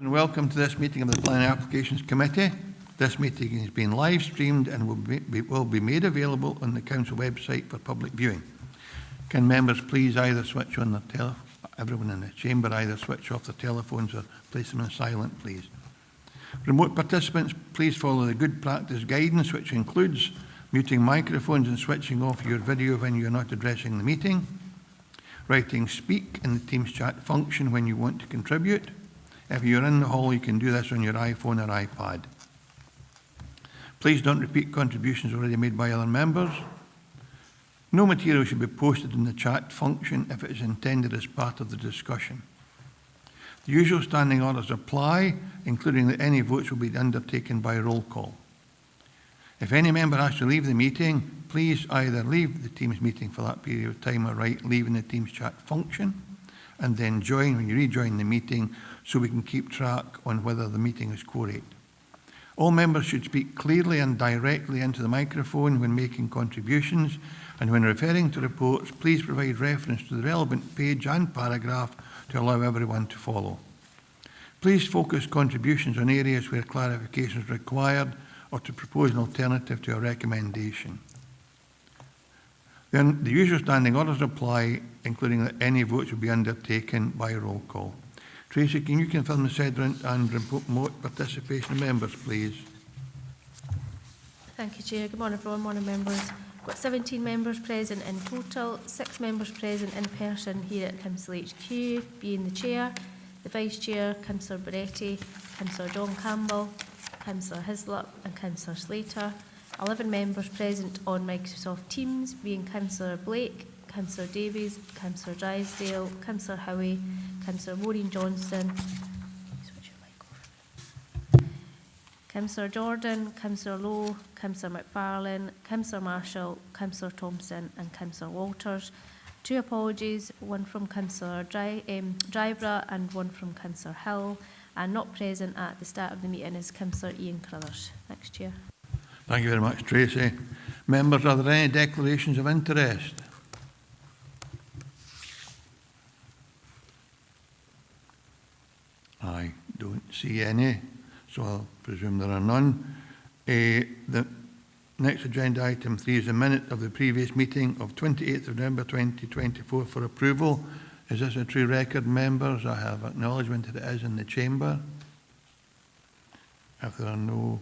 And welcome to this meeting of the Planning Applications Committee. This meeting is being live streamed and will be made available on the Council website for public viewing. Can members please either switch on their everyone in the chamber either switch off their telephones or place them in silent, please. Remote participants, please follow the good practice guidance, which includes muting microphones and switching off your video when you're not addressing the meeting. Writing speak in the Teams chat function when you want to contribute. If you're in the hall, you can do this on your iPhone or iPad. Please don't repeat contributions already made by other members. No material should be posted in the chat function if it is intended as part of the discussion. The usual standing orders apply, including that any votes will be undertaken by roll call. If any member has to leave the meeting, please either leave the Teams meeting for that period of time or write leave in the Teams chat function and then join when you rejoin the meeting so we can keep track on whether the meeting is quorate. All members should speak clearly and directly into the microphone when making contributions, and when referring to reports, please provide reference to the relevant page and paragraph to allow everyone to follow. Please focus contributions on areas where clarification is required or to propose an alternative to a recommendation. Then the usual standing orders apply, including that any votes will be undertaken by roll call. Tracy, can you confirm the said and remote participation of members, please? Thank you, Chair. Good morning, everyone. Morning, members. We've got 17 members present in total, 6 members present in person here at Council HQ, being the Chair, the Vice Chair, Councillor Beretti, Councillor John Campbell, Councillor Hislop and Councillor Slater. 11 members present on Microsoft Teams, being Councillor Blake, Councillor Davies, Councillor Drysdale, Councillor Howie, Councillor Maureen Johnston, Councillor Jordan, Councillor Lowe, Councillor McFarlane, Councillor Marshall, Councillor Thompson and Councillor Walters. 2 apologies, one from Councillor Drybra and one from Councillor Hill, and not present at the start of the meeting is Councillor Ian Crothers. Next, Chair. Thank you very much, Tracy. Members, are there any declarations of interest? I don't see any, so I'll presume there are none. The next agenda item 3 is a minute of the previous meeting of 28th of November 2024 for approval. Is this a true record, members? I have acknowledgement that it is in the chamber. If there are no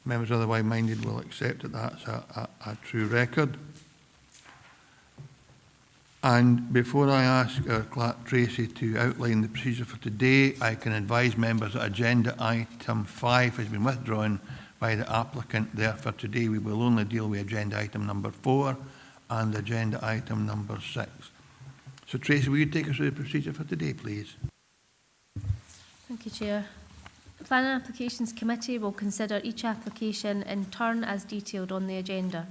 members otherwise minded, we'll accept that that's a true record. And before I ask our clerk Tracy to outline the procedure for today, I can advise members that agenda item 5 has been withdrawn by the applicant. Therefore, today we will only deal with agenda item number 4 and agenda item number 6. So Tracy, will you take us through the procedure for today, please? Thank you, Chair. The Planning Applications Committee will consider each application in turn as detailed on the agenda.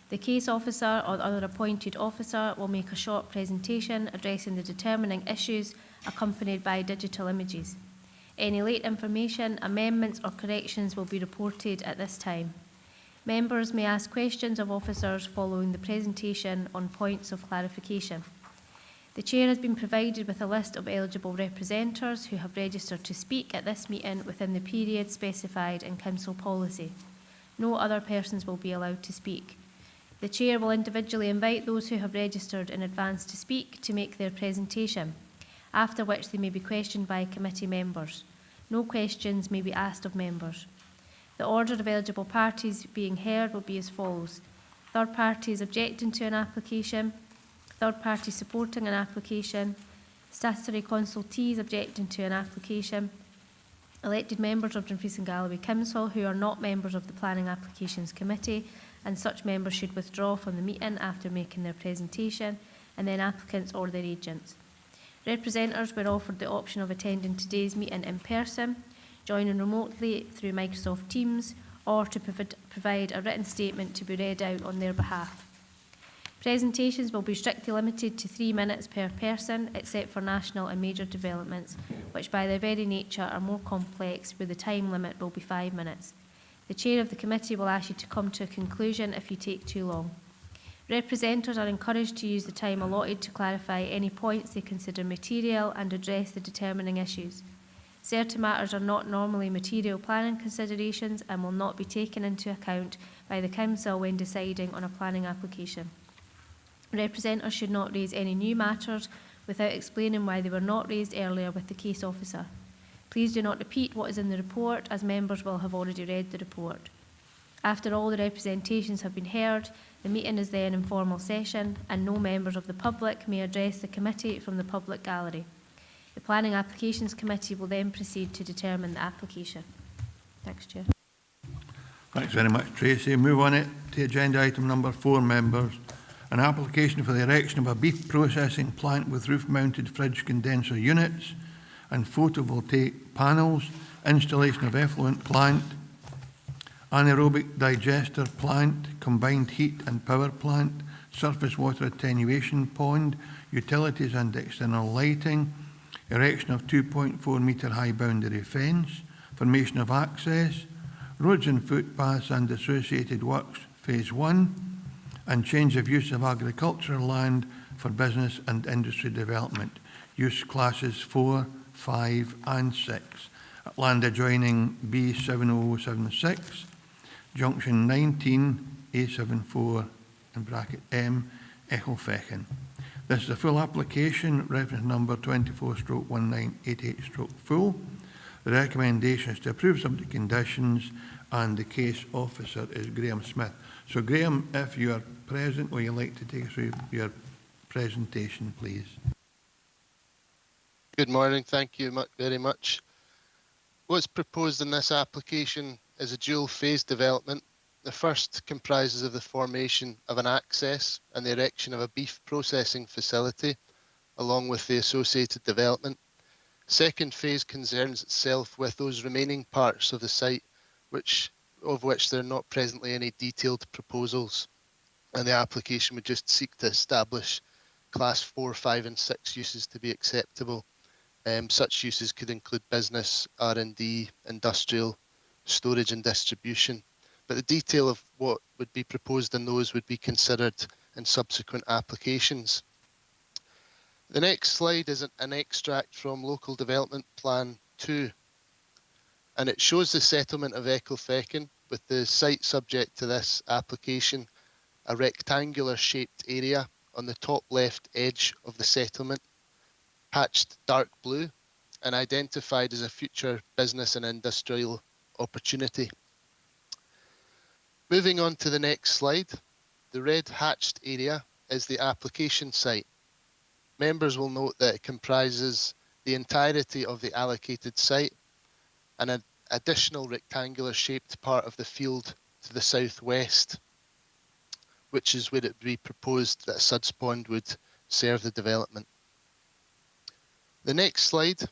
The case officer or other appointed officer will make a short presentation addressing the determining issues accompanied by digital images. Any late information, amendments or corrections will be reported at this time. Members may ask questions of officers following the presentation on points of clarification. The Chair has been provided with a list of eligible representatives who have registered to speak at this meeting within the period specified in Council policy. No other persons will be allowed to speak. The Chair will individually invite those who have registered in advance to speak to make their presentation, after which they may be questioned by committee members. No questions may be asked of members. The order of eligible parties being heard will be as follows: third parties objecting to an application, third party supporting an application, statutory consultees objecting to an application, elected members of Dumfries and Galloway Council who are not members of the Planning Applications Committee, and such members should withdraw from the meeting after making their presentation, and then applicants or their agents. Representatives were offered the option of attending today's meeting in person, joining remotely through Microsoft Teams, or to provide a written statement to be read out on their behalf. Presentations will be strictly limited to 3 minutes per person, except for national and major developments, which by their very nature are more complex, where the time limit will be 5 minutes. The Chair of the committee will ask you to come to a conclusion if you take too long. Representatives are encouraged to use the time allotted to clarify any points they consider material and address the determining issues. Certain matters are not normally material planning considerations and will not be taken into account by the Council when deciding on a planning application. Representatives should not raise any new matters without explaining why they were not raised earlier with the case officer. Please do not repeat what is in the report, as members will have already read the report. After all the representations have been heard, the meeting is then in formal session and no members of the public may address the committee from the public gallery. The Planning Applications Committee will then proceed to determine the application. Thanks, Chair. Thanks very much, Tracy. Move on it to agenda item number 4, members. An application for the erection of a beef processing plant with roof-mounted fridge condenser units and photovoltaic panels, installation of effluent plant, anaerobic digester plant, combined heat and power plant, surface water attenuation pond, utilities and external lighting, erection of 2.4 metre high boundary fence, formation of access, roads and footpaths and associated works, phase 1, and change of use of agricultural land for business and industry development, use classes 4, 5 and 6, at land adjoining B7076, junction 19, A74 in bracket M, Echo Fechin. This is a full application, reference number 24/1988/full. The recommendation is to approve subject conditions, and the case officer is Graham Smith. So Graham, if you are present, would you like to take us through your presentation, please? Good morning, thank you very much. What's proposed in this application is a dual phase development. The first comprises of the formation of an access and the erection of a beef processing facility, along with the associated development. Second phase concerns itself with those remaining parts of the site of which there are not presently any detailed proposals, and the application would just seek to establish class 4, 5 and 6 uses to be acceptable. Such uses could include business, R&D, industrial, storage and distribution, but the detail of what would be proposed in those would be considered in subsequent applications. The next slide is an extract from Local Development Plan 2, and it shows the settlement of Echo Fechin, with the site subject to this application, a rectangular shaped area on the top left edge of the settlement, hatched dark blue and identified as a future business and industrial opportunity. Moving on to the next slide, the red hatched area is the application site. Members will note that it comprises the entirety of the allocated site and an additional rectangular shaped part of the field to the southwest, which is where it would be proposed that a suds pond would serve the development. The next slide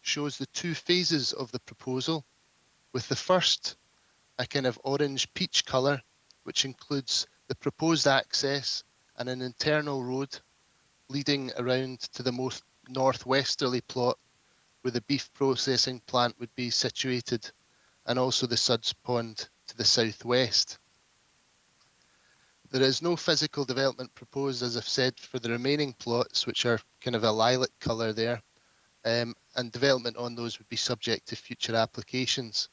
shows the 2 phases of the proposal, with the first a kind of orange peach colour, which includes the proposed access and an internal road leading around to the most northwesterly plot where the beef processing plant would be situated, and also the suds pond to the southwest. There is no physical development proposed, as I've said, for the remaining plots, which are kind of a lilac colour there, and development on those would be subject to future applications.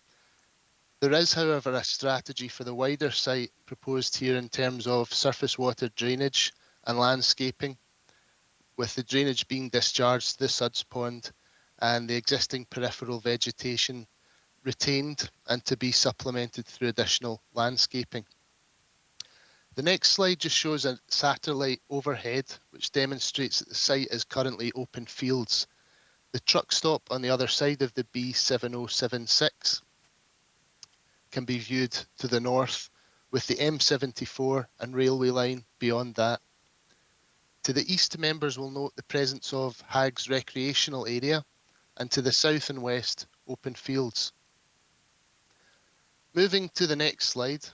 There is, however, a strategy for the wider site proposed here in terms of surface water drainage and landscaping, with the drainage being discharged to the suds pond and the existing peripheral vegetation retained and to be supplemented through additional landscaping. The next slide just shows a satellite overhead which demonstrates that the site is currently open fields. The truck stop on the other side of the B7076 can be viewed to the north, with the M74 and railway line beyond that. To the east, members will note the presence of Hags recreational area, and to the south and west, open fields. Moving to the next slide,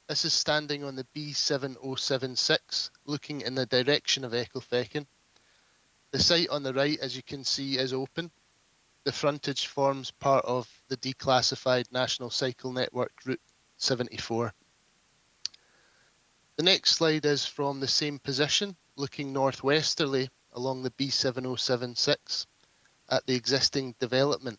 this is standing on the B7076, looking in the direction of Echo Fechin. The site on the right, as you can see, is open. The frontage forms part of the declassified National Cycle Network Route 74. The next slide is from the same position, looking northwesterly along the B7076, at the existing development.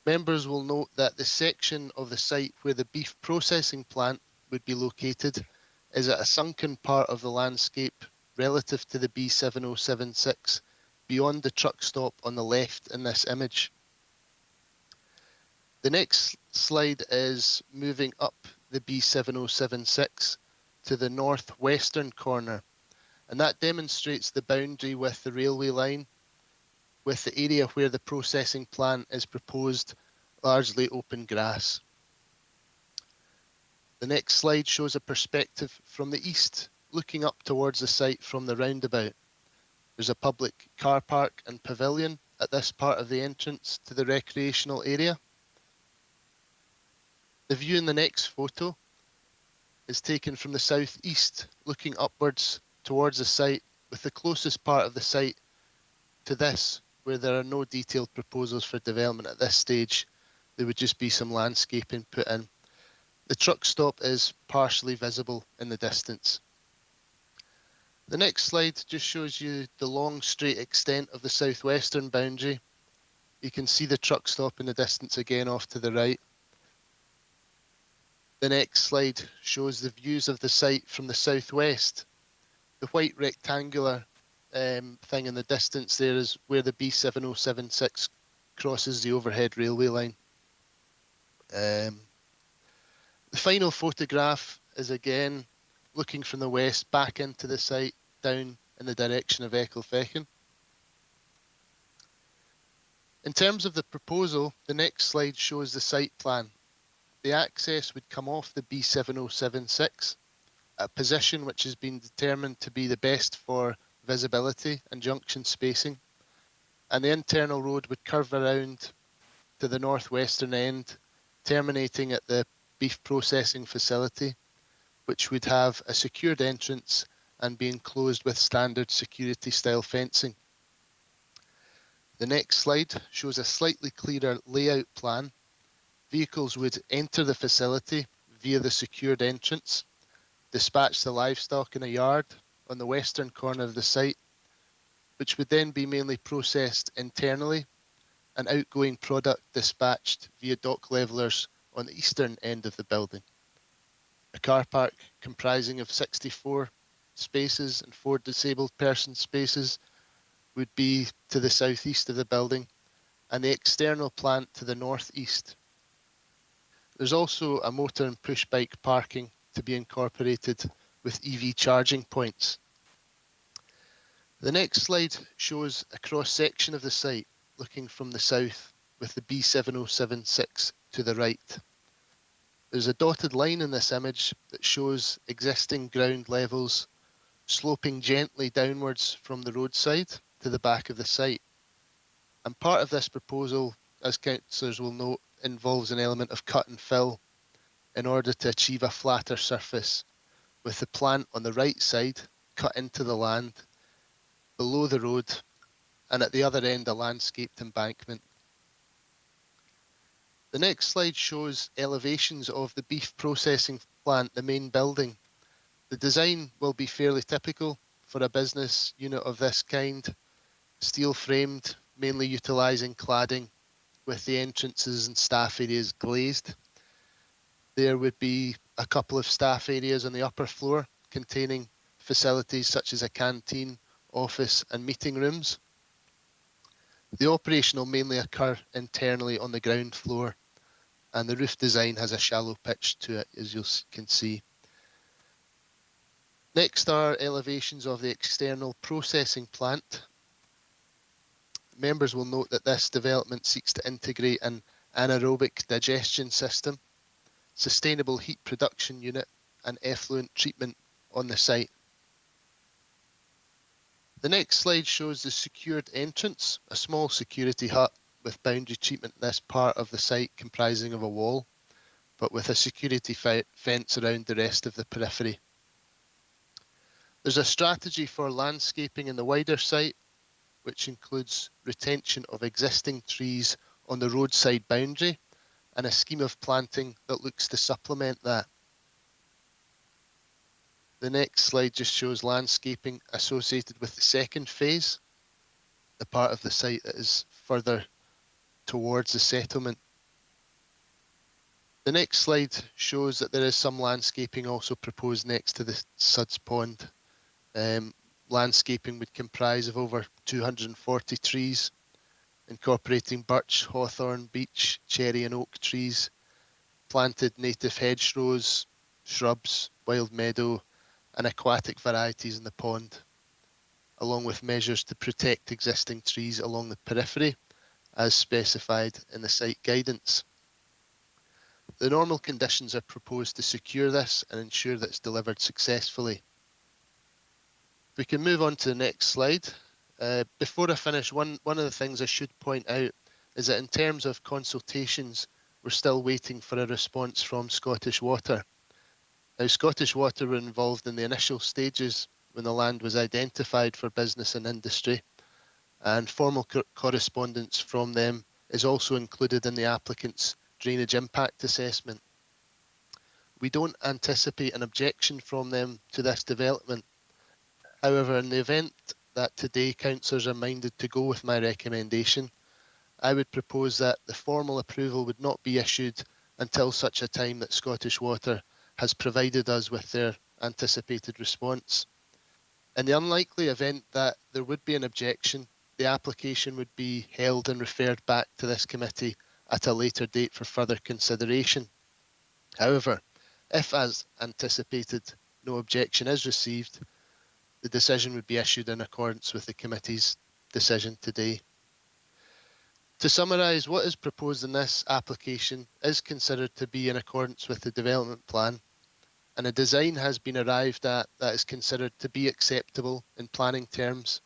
Members will note that the section of the site where the beef processing plant would be located is at a sunken part of the landscape relative to the B7076, beyond the truck stop on the left in this image. The next slide is moving up the B7076 to the northwestern corner, and that demonstrates the boundary with the railway line, with the area where the processing plant is proposed largely open grass. The next slide shows a perspective from the east, looking up towards the site from the roundabout. There's a public car park and pavilion at this part of the entrance to the recreational area. The view in the next photo is taken from the southeast, looking upwards towards the site, with the closest part of the site to this, where there are no detailed proposals for development at this stage. There would just be some landscaping put in. The truck stop is partially visible in the distance. The next slide just shows you the long straight extent of the southwestern boundary. You can see the truck stop in the distance again off to the right. The next slide shows the views of the site from the southwest. The white rectangular thing in the distance there is where the B7076 crosses the overhead railway line. The final photograph is again looking from the west back into the site, down in the direction of Ecclefechan. In terms of the proposal, the next slide shows the site plan. The access would come off the B7076, a position which has been determined to be the best for visibility and junction spacing, and the internal road would curve around to the northwestern end, terminating at the beef processing facility, which would have a secured entrance and be enclosed with standard security style fencing. The next slide shows a slightly clearer layout plan. Vehicles would enter the facility via the secured entrance, dispatch the livestock in a yard on the western corner of the site, which would then be mainly processed internally, and outgoing product dispatched via dock levelers on the eastern end of the building. A car park comprising of 64 spaces and 4 disabled person spaces would be to the southeast of the building, and the external plant to the northeast. There's also a motor and push bike parking to be incorporated with EV charging points. The next slide shows a cross-section of the site looking from the south, with the B7076 to the right. There's a dotted line in this image that shows existing ground levels sloping gently downwards from the roadside to the back of the site. And part of this proposal, as councillors will note, involves an element of cut and fill in order to achieve a flatter surface, with the plant on the right side cut into the land below the road, and at the other end a landscaped embankment. The next slide shows elevations of the beef processing plant, the main building. The design will be fairly typical for a business unit of this kind, steel framed, mainly utilising cladding, with the entrances and staff areas glazed. There would be a couple of staff areas on the upper floor containing facilities such as a canteen, office and meeting rooms. The operation will mainly occur internally on the ground floor, and the roof design has a shallow pitch to it, as you can see. Next are elevations of the external processing plant. Members will note that this development seeks to integrate an anaerobic digestion system, sustainable heat production unit and effluent treatment on the site. The next slide shows the secured entrance, a small security hut with boundary treatment in this part of the site comprising of a wall, but with a security fence around the rest of the periphery. There's a strategy for landscaping in the wider site, which includes retention of existing trees on the roadside boundary and a scheme of planting that looks to supplement that. The next slide just shows landscaping associated with the second phase, the part of the site that is further towards the settlement. The next slide shows that there is some landscaping also proposed next to the Suds Pond. Landscaping would comprise of over 240 trees, incorporating birch, hawthorn, beech, cherry and oak trees, planted native hedgerows, shrubs, wild meadow and aquatic varieties in the pond, along with measures to protect existing trees along the periphery as specified in the site guidance. The normal conditions are proposed to secure this and ensure that it's delivered successfully. We can move on to the next slide. Before I finish, one of the things I should point out is that in terms of consultations, we're still waiting for a response from Scottish Water. Now, Scottish Water were involved in the initial stages when the land was identified for business and industry, and formal correspondence from them is also included in the applicant's drainage impact assessment. We don't anticipate an objection from them to this development. However, in the event that today councillors are minded to go with my recommendation, I would propose that the formal approval would not be issued until such a time that Scottish Water has provided us with their anticipated response. In the unlikely event that there would be an objection, the application would be held and referred back to this committee at a later date for further consideration. However, if as anticipated no objection is received, the decision would be issued in accordance with the committee's decision today. To summarise, what is proposed in this application is considered to be in accordance with the development plan, and a design has been arrived at that is considered to be acceptable in planning terms,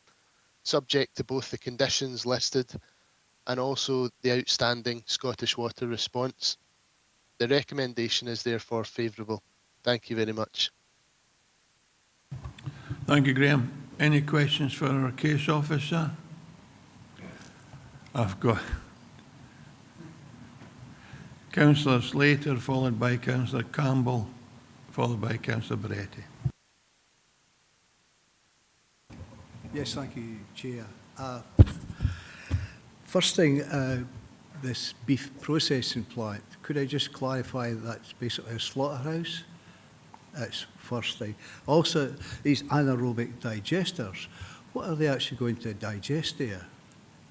subject to both the conditions listed and also the outstanding Scottish Water response. The recommendation is therefore favourable. Thank you very much. Thank you, Graham. Any questions for our case officer? I've got Councillor Slater, followed by Councillor Campbell, followed by Councillor Baretti. Yes, thank you, Chair. First thing, this beef processing plant, could I just clarify that's basically a slaughterhouse? That's first thing. Also, these anaerobic digesters, what are they actually going to digest there?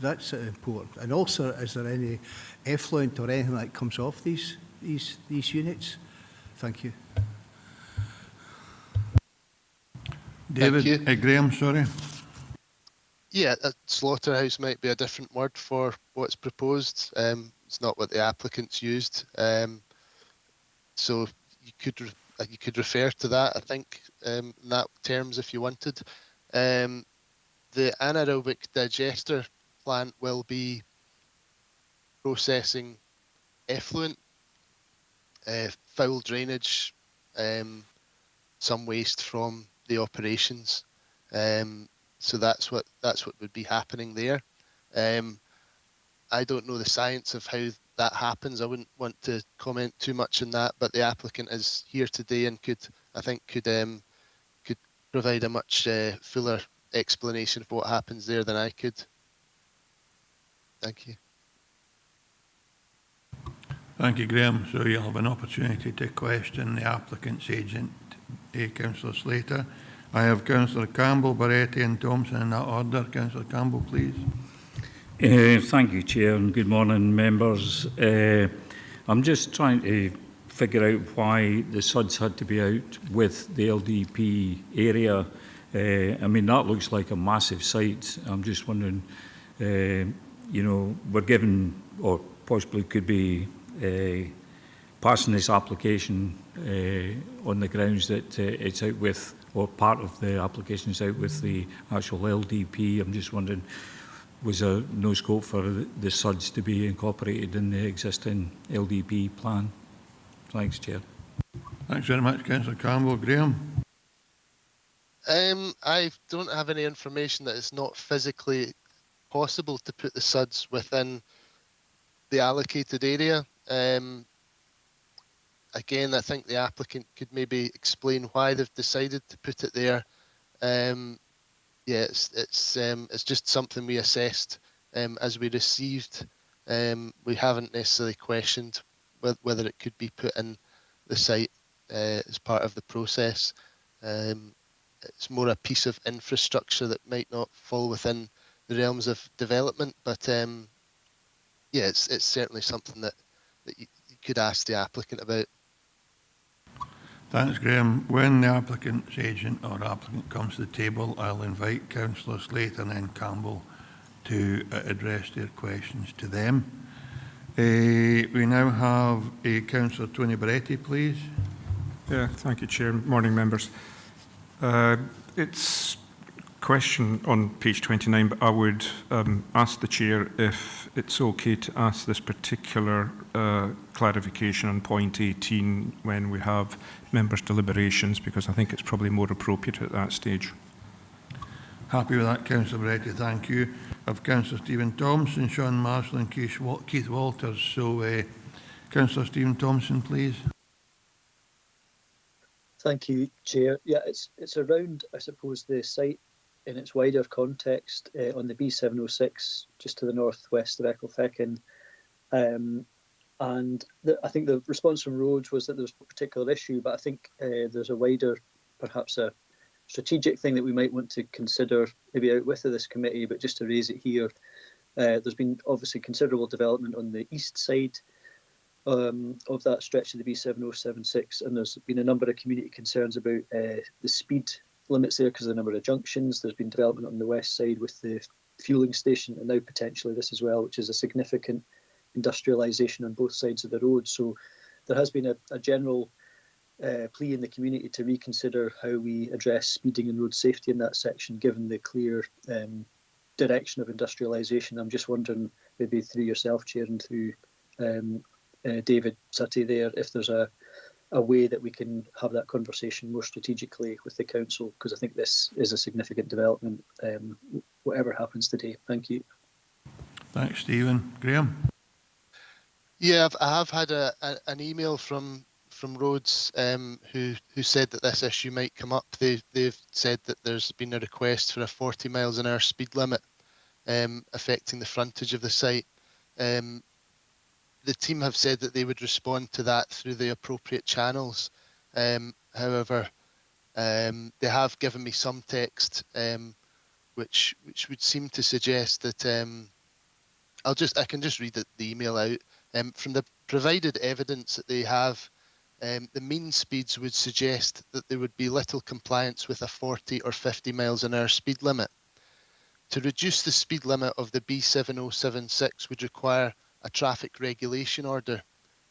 That's important. And also, is there any effluent or anything that comes off these units? Thank you. David, Graham, sorry. Yeah, a slaughterhouse might be a different word for what's proposed. It's not what the applicants used. So you could refer to that, I think, in that terms if you wanted. The anaerobic digester plant will be processing effluent, foul drainage, some waste from the operations. So that's what would be happening there. I don't know the science of how that happens. I wouldn't want to comment too much on that, but the applicant is here today and could provide a much fuller explanation of what happens there than I could. Thank you. Thank you, Graham. So you'll have an opportunity to question the applicant's agent, Councillor Slater. I have Councillor Campbell, Baretti and Thompson in that order. Councillor Campbell, please. Thank you, Chair, and good morning, members. I'm just trying to figure out why the Suds had to be out with the LDP area. I mean, that looks like a massive site. I'm just wondering, you know, we're given, or possibly could be passing this application on the grounds that it's out with, or part of the application is out with the actual LDP. I'm just wondering, was there no scope for the Suds to be incorporated in the existing LDP plan? Thanks, Chair. Thanks very much, Councillor Campbell. Graham? I don't have any information that it's not physically possible to put the Suds within the allocated area. Again, I think the applicant could maybe explain why they've decided to put it there. Yeah, it's just something we assessed as we received, we haven't necessarily questioned whether it could be put in the site as part of the process. It's more a piece of infrastructure that might not fall within the realms of development, but yeah, it's certainly something that you could ask the applicant about. Thanks, Graham. When the applicant's agent or applicant comes to the table, I'll invite Councillor Slater and then Campbell to address their questions to them. We now have Councillor Tony Beretti, please. Yeah, thank you, Chair. Morning, members. It's question on page 29, but I would ask the Chair if it's okay to ask this particular clarification on point 18 when we have members' deliberations, because I think it's probably more appropriate at that stage. Happy with that, Councillor Beretti, thank you. Of Councillor Stephen Thompson, Sean Marshall and Keith Walters. So, Councillor Stephen Thompson, please. Thank you, Chair. Yeah, it's around, I suppose, the site in its wider context on the B706, just to the northwest of Ecclefechan. I think the response from Rhodes was that there was a particular issue, but I think there's a wider, perhaps a strategic thing that we might want to consider, maybe out with of this committee, but just to raise it here. There's been obviously considerable development on the east side of that stretch of the B7076, and there's been a number of community concerns about the speed limits there because of the number of junctions. There's been development on the west side with the fueling station, and now potentially this as well, which is a significant industrialisation on both sides of the road. So there has been a general plea in the community to reconsider how we address speeding and road safety in that section, given the clear direction of industrialisation. I'm just wondering, maybe through yourself, Chair, and through David Sutty there, if there's a way that we can have that conversation more strategically with the council, because I think this is a significant development, whatever happens today. Thank you. Thanks, Stephen. Graham? Yeah, I have had an email from Rhodes who said that this issue might come up. They've said that there's been a request for a 40 miles an hour speed limit affecting the frontage of the site. The team have said that they would respond to that through the appropriate channels. However, they have given me some text which would seem to suggest that I can just read the email out. From the provided evidence that they have, the mean speeds would suggest that there would be little compliance with a 40 or 50 miles an hour speed limit. To reduce the speed limit of the B7076 would require a traffic regulation order,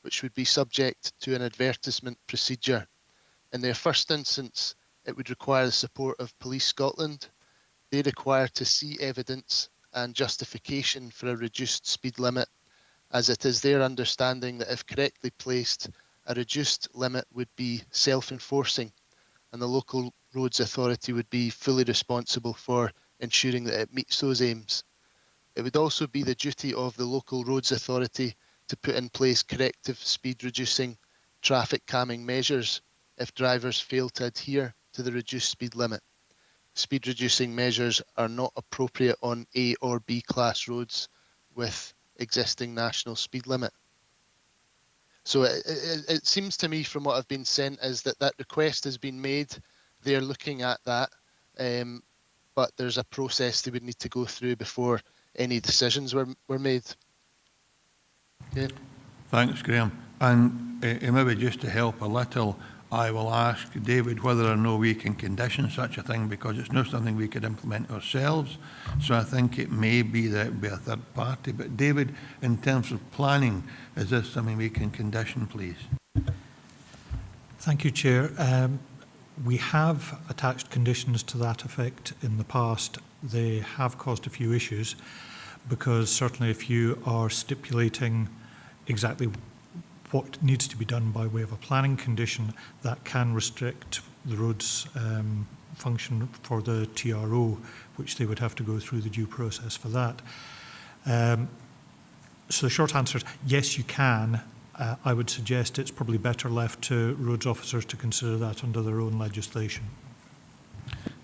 which would be subject to an advertisement procedure. In their first instance, it would require the support of Police Scotland. They require to see evidence and justification for a reduced speed limit, as it is their understanding that if correctly placed, a reduced limit would be self-enforcing, and the local roads authority would be fully responsible for ensuring that it meets those aims. It would also be the duty of the local roads authority to put in place corrective speed reducing traffic calming measures if drivers fail to adhere to the reduced speed limit. Speed reducing measures are not appropriate on A or B class roads with existing national speed limit. So it seems to me from what I've been sent is that request has been made. They're looking at that, but there's a process they would need to go through before any decisions were made. Yeah. Thanks, Graham. And maybe just to help a little, I will ask David whether or no we can condition such a thing, because it's not something we could implement ourselves. So I think it may be that it would be a third party. But David, in terms of planning, is this something we can condition, please? Thank you, Chair. We have attached conditions to that effect in the past. They have caused a few issues, because certainly if you are stipulating exactly what needs to be done by way of a planning condition, that can restrict the road's function for the TRO, which they would have to go through the due process for that. So the short answer is yes, you can. I would suggest it's probably better left to roads officers to consider that under their own legislation.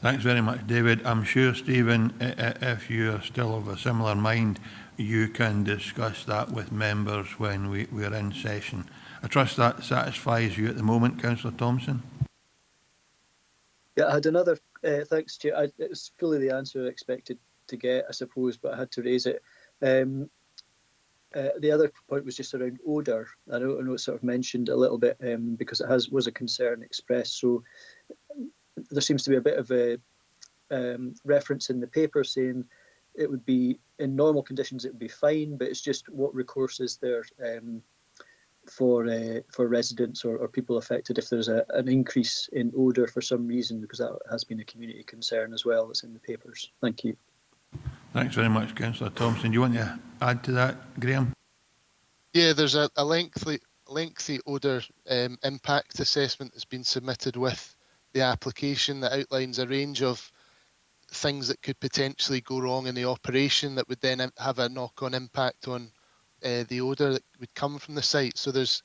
Thanks very much, David. I'm sure, Stephen, if you're still of a similar mind, you can discuss that with members when we're in session. I trust that satisfies you at the moment, Councillor Thompson. Yeah, I had another, thanks, Chair. It's fully the answer I expected to get, I suppose, but I had to raise it. The other point was just around odour. I know it's sort of mentioned a little bit because it was a concern expressed. So there seems to be a bit of a reference in the paper saying it would be, in normal conditions, it would be fine, but it's just what recourse is there for residents or people affected if there's an increase in odour for some reason, because that has been a community concern as well that's in the papers. Thank you. Thanks very much, Councillor Thompson. Do you want to add to that, Graham? Yeah, there's a lengthy odour impact assessment that's been submitted with the application that outlines a range of things that could potentially go wrong in the operation that would then have a knock-on impact on the odour that would come from the site. So there's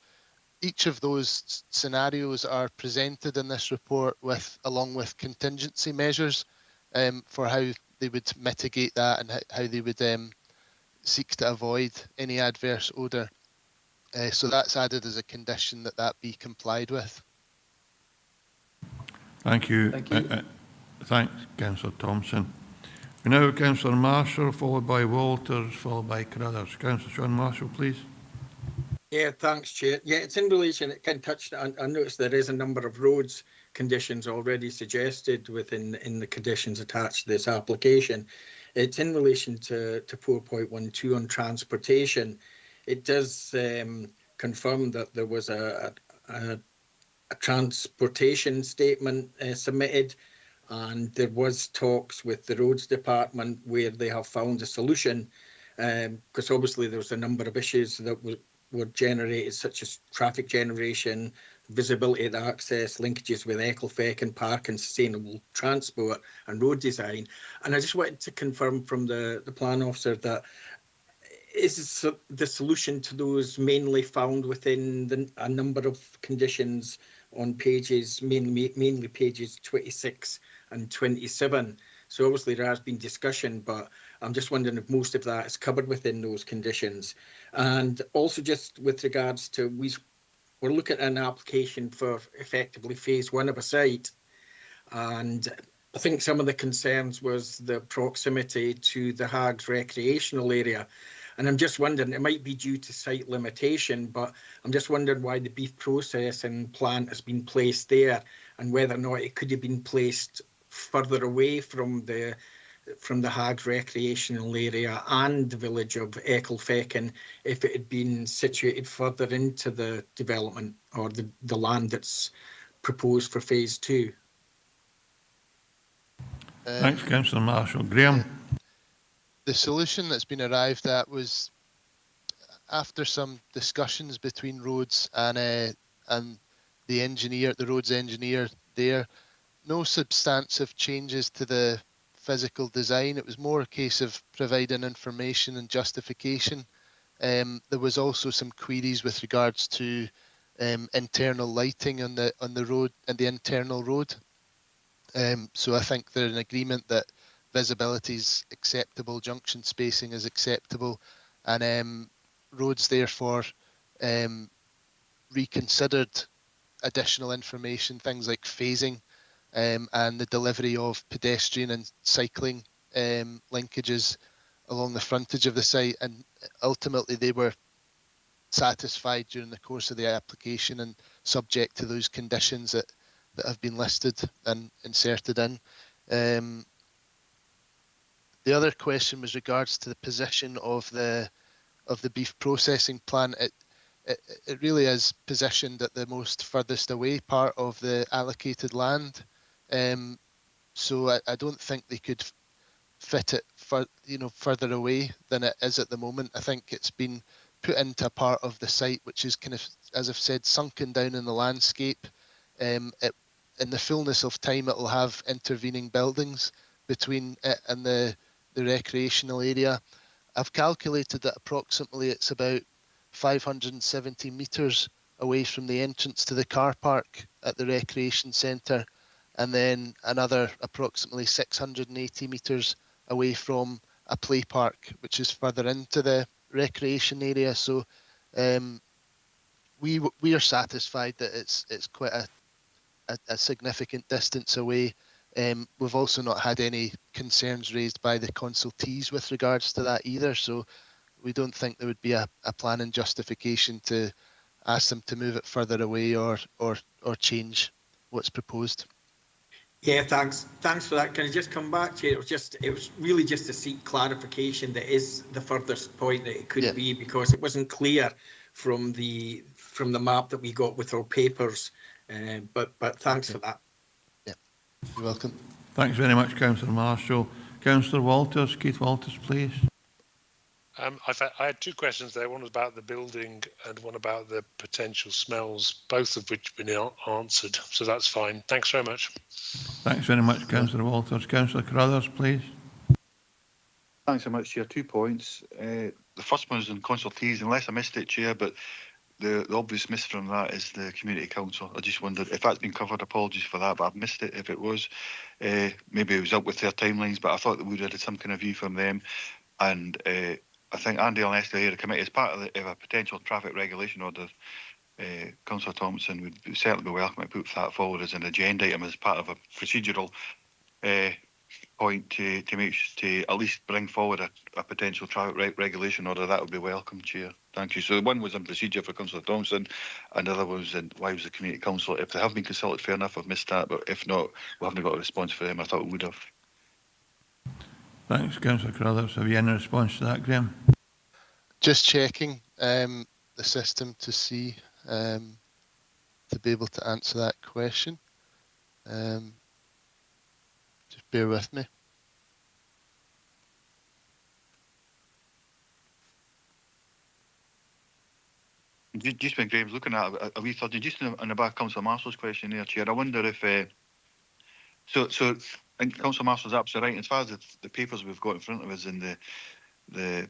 each of those scenarios are presented in this report along with contingency measures for how they would mitigate that and how they would seek to avoid any adverse odour. So that's added as a condition that be complied with. Thank you. Thank you. Thanks, Councillor Thompson. We now have Councillor Marshall, followed by Walters, followed by Carruthers. Councillor Sean Marshall, please. Yeah, thanks, Chair. Yeah, it's in relation, it can touch, I noticed there is a number of roads conditions already suggested in the conditions attached to this application. It's in relation to 4.12 on transportation. It does confirm that there was a transportation statement submitted, and there was talks with the roads department where they have found a solution, because obviously there was a number of issues that were generated, such as traffic generation, visibility of access, linkages with Ecclefechan Park and sustainable transport and road design. And I just wanted to confirm from the plan officer that is the solution to those mainly found within a number of conditions on pages, mainly pages 26 and 27. So obviously there has been discussion, but I'm just wondering if most of that is covered within those conditions. And also just with regards to, we're looking at an application for effectively phase 1 of a site. And I think some of the concerns was the proximity to the Hags recreational area. And I'm just wondering, it might be due to site limitation, but I'm just wondering why the beef processing plant has been placed there and whether or not it could have been placed further away from the Hags recreational area and the village of Ecclefechan if it had been situated further into the development or the land that's proposed for phase 2. Thanks, Councillor Marshall. Graham? The solution that's been arrived at was after some discussions between roads and the roads engineer there. No substantive changes to the physical design. It was more a case of providing information and justification. There was also some queries with regards to internal lighting on the road and the internal road. So I think they're in agreement that visibility is acceptable, junction spacing is acceptable, and roads therefore reconsidered additional information, things like phasing and the delivery of pedestrian and cycling linkages along the frontage of the site, and ultimately they were satisfied during the course of the application and subject to those conditions that have been listed and inserted in. The other question was regards to the position of the beef processing plant. It really is positioned at the most furthest away part of the allocated land. So I don't think they could fit it further away than it is at the moment. I think it's been put into a part of the site which is kind of, as I've said, sunken down in the landscape. In the fullness of time, it will have intervening buildings between it and the recreational area. I've calculated that approximately it's about 570 metres away from the entrance to the car park at the recreation centre. and then another approximately 680 metres away from a play park, which is further into the recreation area. So we are satisfied that it's quite a significant distance away. We've also not had any concerns raised by the consultees with regards to that either. So we don't think there would be a planning justification to ask them to move it further away or change what's proposed. Yeah, thanks for that. Can I just come back to it? It was really just to seek clarification that is the furthest point that it could be, because it wasn't clear from the map that we got with our papers. But thanks for that. Yeah, you're welcome. Thanks very much, Councillor Marshall. Councillor Walters, Keith Walters, please. I had two questions there. One was about the building and one about the potential smells, both of which have been answered. So that's fine. Thanks very much. Thanks very much, Councillor Walters. Councillor Carruthers, please. Thanks so much, Chair. 2 points. The first one is on consultees, unless I missed it, Chair, but the obvious miss from that is the Community Council. I just wondered if that's been covered. Apologies for that, but I've missed it if it was. Maybe it was up with their timelines, but I thought that we would have had some kind of view from them. And I think Andy and Esther here, the committee, as part of a potential traffic regulation order, Councillor Thompson would certainly be welcome to put that forward as an agenda item as part of a procedural point to at least bring forward a potential traffic regulation order. That would be welcome, Chair. Thank you. So one was on procedure for Councillor Thompson, and the other was in why was the Community Council. If they have been consulted, fair enough, I've missed that, but if not, we haven't got a response for them. I thought we would have. Thanks, Councillor Carruthers. Have you any response to that, Graham? Just checking the system to see, to be able to answer that question. Just bear with me. Just when Graham's looking at it, a wee thought, just on the back of Councillor Marshall's question there, Chair, I wonder if, so I think Councillor Marshall's absolutely right. As far as the papers we've got in front of us in the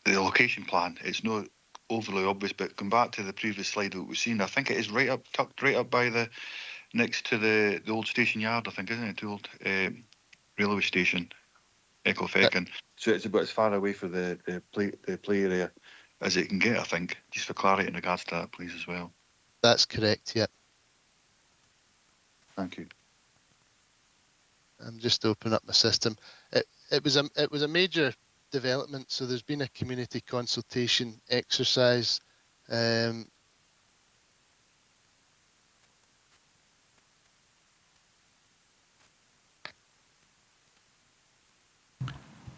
location plan, it's not overly obvious, but come back to the previous slide that we've seen, I think it is tucked right up by next to the old station yard, I think, isn't it? The old railway station, Echo Feckin. So it's about as far away from the play area as it can get, I think. Just for clarity in regards to that, please, as well. That's correct, yeah. Thank you. I'm just opening up my system. It was a major development, so there's been a community consultation exercise.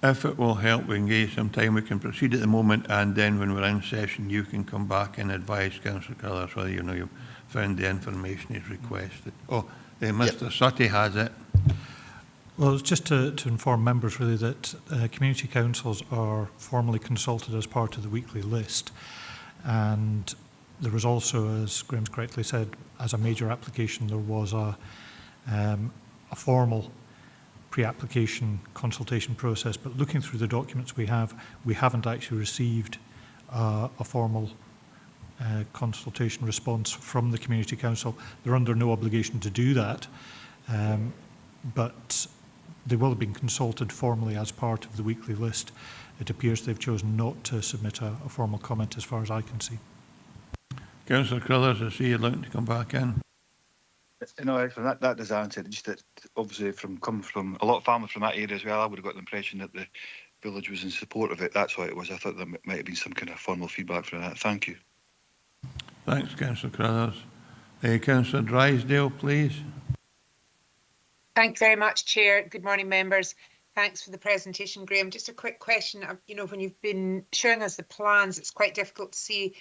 If it will help, we engage some time. We can proceed at the moment, and then when we're in session, you can come back and advise Councillor Carruthers whether you've found the information he's requested. Oh, Mr. Sutty has it. Well, it's just to inform members really that community councils are formally consulted as part of the weekly list, and there was also, as Graham's correctly said, as a major application, there was a formal pre-application consultation process, but looking through the documents we haven't actually received a formal consultation response from the Community Council. They're under no obligation to do that, but they will have been consulted formally as part of the weekly list. It appears they've chosen not to submit a formal comment as far as I can see. Councillor Carruthers, I see you're looking to come back in. No, actually, that does answer it. Just that obviously coming from a lot of families from that area as well, I would have got the impression that the village was in support of it. That's why it was. I thought there might have been some kind of formal feedback for that. Thank you. Thanks, Councillor Carruthers. Councillor Drysdale, please. Thank you very much, Chair. Good morning, members. Thanks for the presentation, Graham. Just a quick question. When you've been showing us the plans, it's quite difficult to see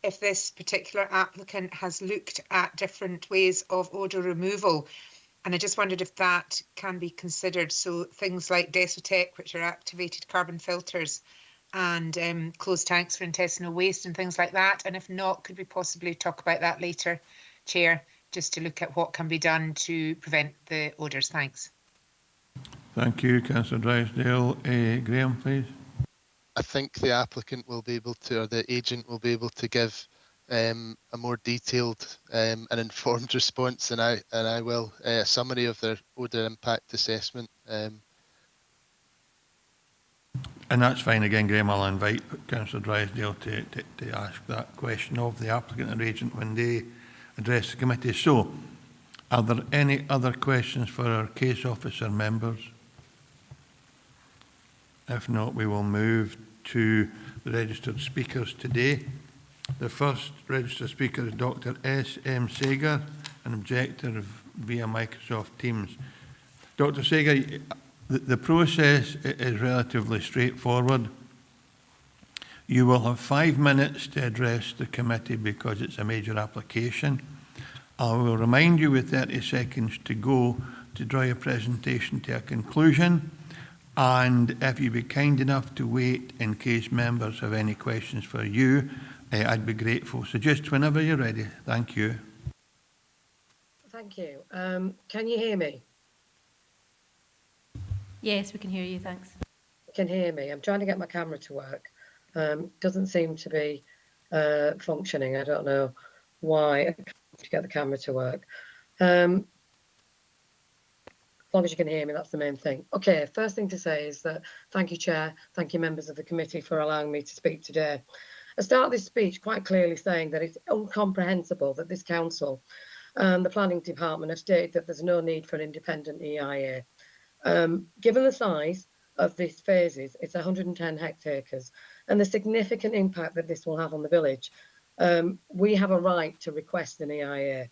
if this particular applicant has looked at different ways of odour removal. And I just wondered if that can be considered. So things like Desotec, which are activated carbon filters, and closed tanks for intestinal waste and things like that. And if not, could we possibly talk about that later, Chair, just to look at what can be done to prevent the odours? Thanks. Thank you, Councillor Drysdale. Graham, please. I think the applicant will be able to, or the agent will be able to give a more detailed and informed response than I will. A summary of their odour impact assessment. And that's fine. Again, Graham, I'll invite Councillor Drysdale to ask that question of the applicant or agent when they address the committee. So, are there any other questions for our case officer members? If not, we will move to the registered speakers today. The first registered speaker is Dr. S.M. Sager, an objector via Microsoft Teams. Dr. Sager, the process is relatively straightforward. You will have 5 minutes to address the committee because it's a major application. I will remind you with 30 seconds to go to draw your presentation to a conclusion. And if you'd be kind enough to wait in case members have any questions for you, I'd be grateful. So just whenever you're ready. Thank you. Thank you. Can you hear me? Yes, we can hear you, thanks. You can hear me. I'm trying to get my camera to work. Doesn't seem to be functioning. I don't know why. I can't get the camera to work. As long as you can hear me, that's the main thing. Okay, first thing to say is that thank you, Chair. Thank you, members of the committee, for allowing me to speak today. I start this speech quite clearly saying that it's incomprehensible that this council and the planning department have stated that there's no need for an independent EIA. Given the size of these phases, it's 110 hectares, and the significant impact that this will have on the village, we have a right to request an EIA.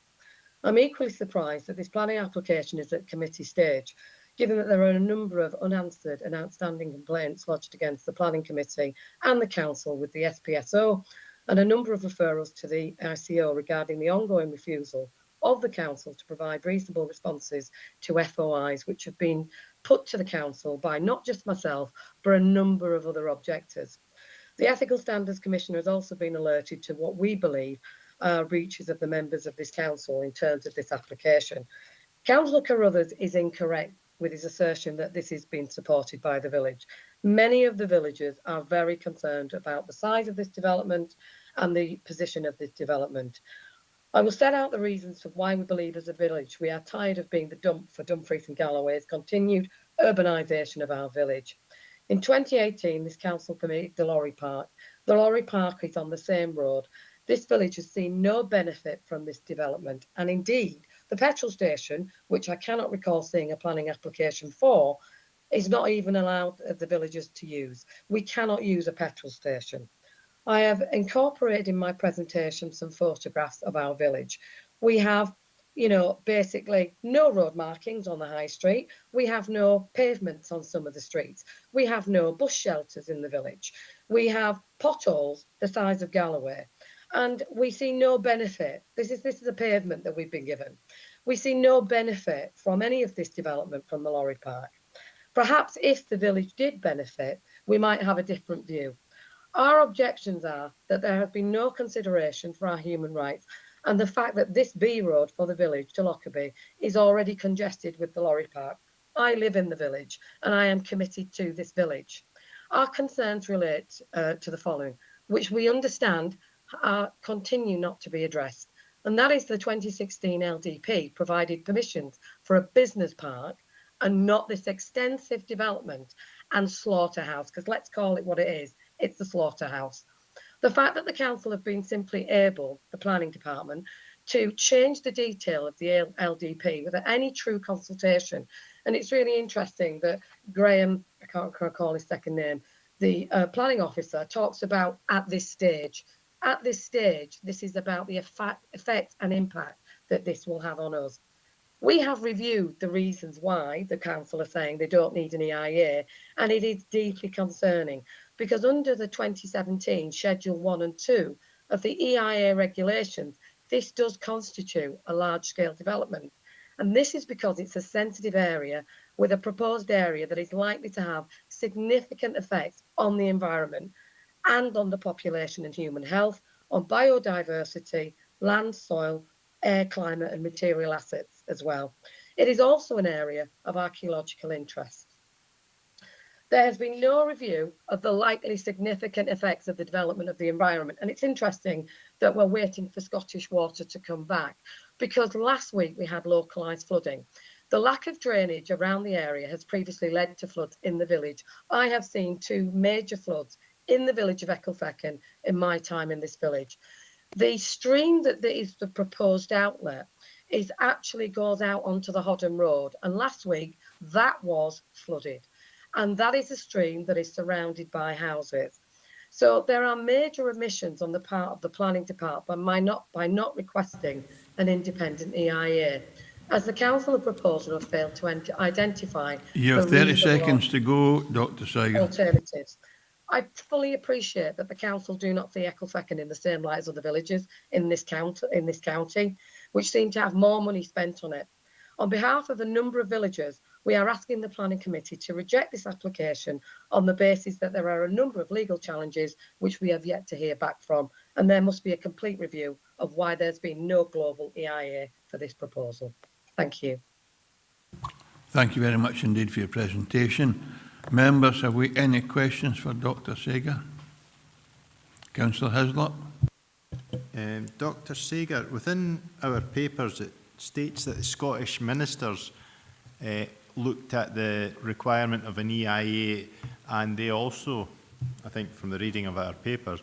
I'm equally surprised that this planning application is at committee stage, given that there are a number of unanswered and outstanding complaints lodged against the planning committee and the council with the SPSO, and a number of referrals to the ICO regarding the ongoing refusal of the council to provide reasonable responses to FOIs which have been put to the council by not just myself, but a number of other objectors. The Ethical Standards Commissioner has also been alerted to what we believe are breaches of the members of this council in terms of this application. Councillor Carruthers is incorrect with his assertion that this is being supported by the village. Many of the villagers are very concerned about the size of this development and the position of this development. I will set out the reasons for why we believe as a village we are tired of being the dump for Dumfries and Galloway's continued urbanisation of our village. In 2018, this council permitted the Lorry Park. The Lorry Park is on the same road. This village has seen no benefit from this development, and indeed, the petrol station, which I cannot recall seeing a planning application for, is not even allowed the villagers to use. We cannot use a petrol station. I have incorporated in my presentation some photographs of our village. We have, basically no road markings on the high street. We have no pavements on some of the streets. We have no bus shelters in the village. We have potholes the size of Galloway. And we see no benefit. This is a pavement that we've been given. We see no benefit from any of this development from the Lorry Park. Perhaps if the village did benefit, we might have a different view. Our objections are that there has been no consideration for our human rights and the fact that this B road for the village to Lockerbie is already congested with the Lorry Park. I live in the village and I am committed to this village. Our concerns relate to the following, which we understand continue not to be addressed. And that is the 2016 LDP provided permissions for a business park and not this extensive development and slaughterhouse, because let's call it what it is. It's the slaughterhouse. The fact that the council have been simply able, the planning department, to change the detail of the LDP without any true consultation. And it's really interesting that Graham, I can't recall his second name, the planning officer talks about at this stage. At this stage, this is about the effect and impact that this will have on us. We have reviewed the reasons why the council are saying they don't need an EIA, and it is deeply concerning because under the 2017 Schedule 1 and 2 of the EIA regulations, this does constitute a large-scale development. And this is because it's a sensitive area with a proposed area that is likely to have significant effects on the environment and on the population and human health, on biodiversity, land, soil, air, climate and material assets as well. It is also an area of archaeological interest. There has been no review of the likely significant effects of the development of the environment. And it's interesting that we're waiting for Scottish Water to come back, because last week we had localised flooding. The lack of drainage around the area has previously led to floods in the village. I have seen 2 major floods in the village of Ecclefechan in my time in this village. The stream that is the proposed outlet actually goes out onto the Hodham Road, and last week that was flooded, and that is a stream that is surrounded by houses. So there are major omissions on the part of the planning department by not requesting an independent EIA, as the council and proposer have failed to identify. You have 30 seconds to go, Dr. Saiger. Alternatives. I fully appreciate that the council do not see Ecclefechan in the same light as other villages in this county, which seem to have more money spent on it. On behalf of a number of villagers, we are asking the planning committee to reject this application on the basis that there are a number of legal challenges which we have yet to hear back from, and there must be a complete review of why there's been no global EIA for this proposal. Thank you. Thank you very much indeed for your presentation. Members, have we any questions for Dr. Saiger? Councillor Hislop. Dr. Saiger, within our papers it states that the Scottish ministers looked at the requirement of an EIA, and they also, I think from the reading of our papers,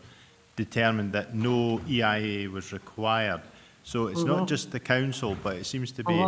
determined that no EIA was required. So it's not just the council, but it seems to be...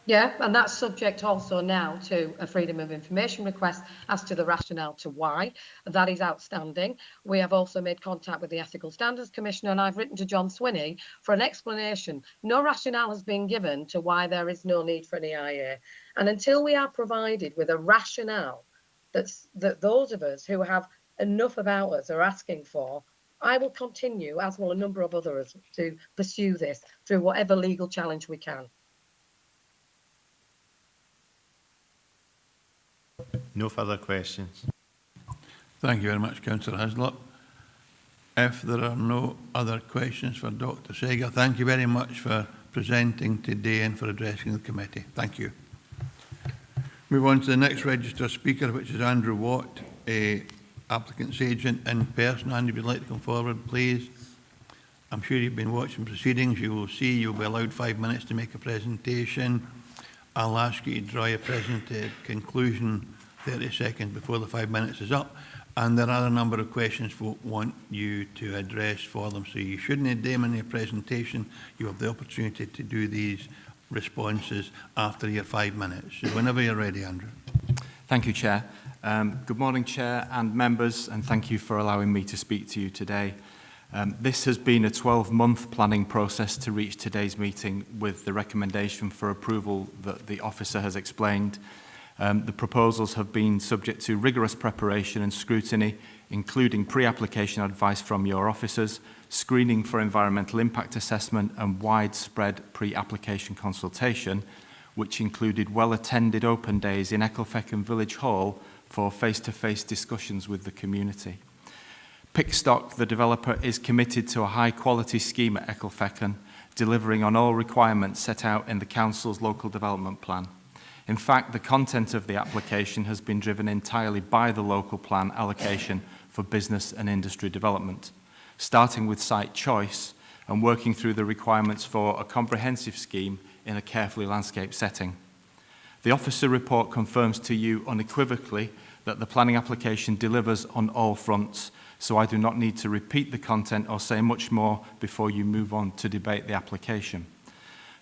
Yeah, and that's subject also now to a freedom of information request as to the rationale to why. That is outstanding. We have also made contact with the Ethical Standards Commissioner, and I've written to John Swinney for an explanation. No rationale has been given to why there is no need for an EIA. And until we are provided with a rationale that those of us who have enough about us are asking for, I will continue, as will a number of others, to pursue this through whatever legal challenge we can. No further questions. Thank you very much, Councillor Hislop. If there are no other questions for Dr. Saiger, thank you very much for presenting today and for addressing the committee. Thank you. Move on to the next registered speaker, which is Andrew Watt, applicant's agent in person. Andrew, would you like to come forward, please? I'm sure you've been watching proceedings. You will see you'll be allowed 5 minutes to make a presentation. I'll ask you to draw your conclusion 30 seconds before the 5 minutes is up. And there are a number of questions folk want you to address for them. So you shouldn't have them in your presentation. You have the opportunity to do these responses after your 5 minutes. So whenever you're ready, Andrew. Thank you, Chair. Good morning, Chair and members, and thank you for allowing me to speak to you today. This has been a 12-month planning process to reach today's meeting with the recommendation for approval that the officer has explained. The proposals have been subject to rigorous preparation and scrutiny, including pre-application advice from your officers, screening for environmental impact assessment and widespread pre-application consultation, which included well-attended open days in Ecclefechan Village Hall for face-to-face discussions with the community. Pickstock, the developer, is committed to a high-quality scheme at Ecclefechan, delivering on all requirements set out in the Council's local development plan. In fact, the content of the application has been driven entirely by the local plan allocation for business and industry development, starting with site choice and working through the requirements for a comprehensive scheme in a carefully landscaped setting. The officer report confirms to you unequivocally that the planning application delivers on all fronts, so I do not need to repeat the content or say much more before you move on to debate the application.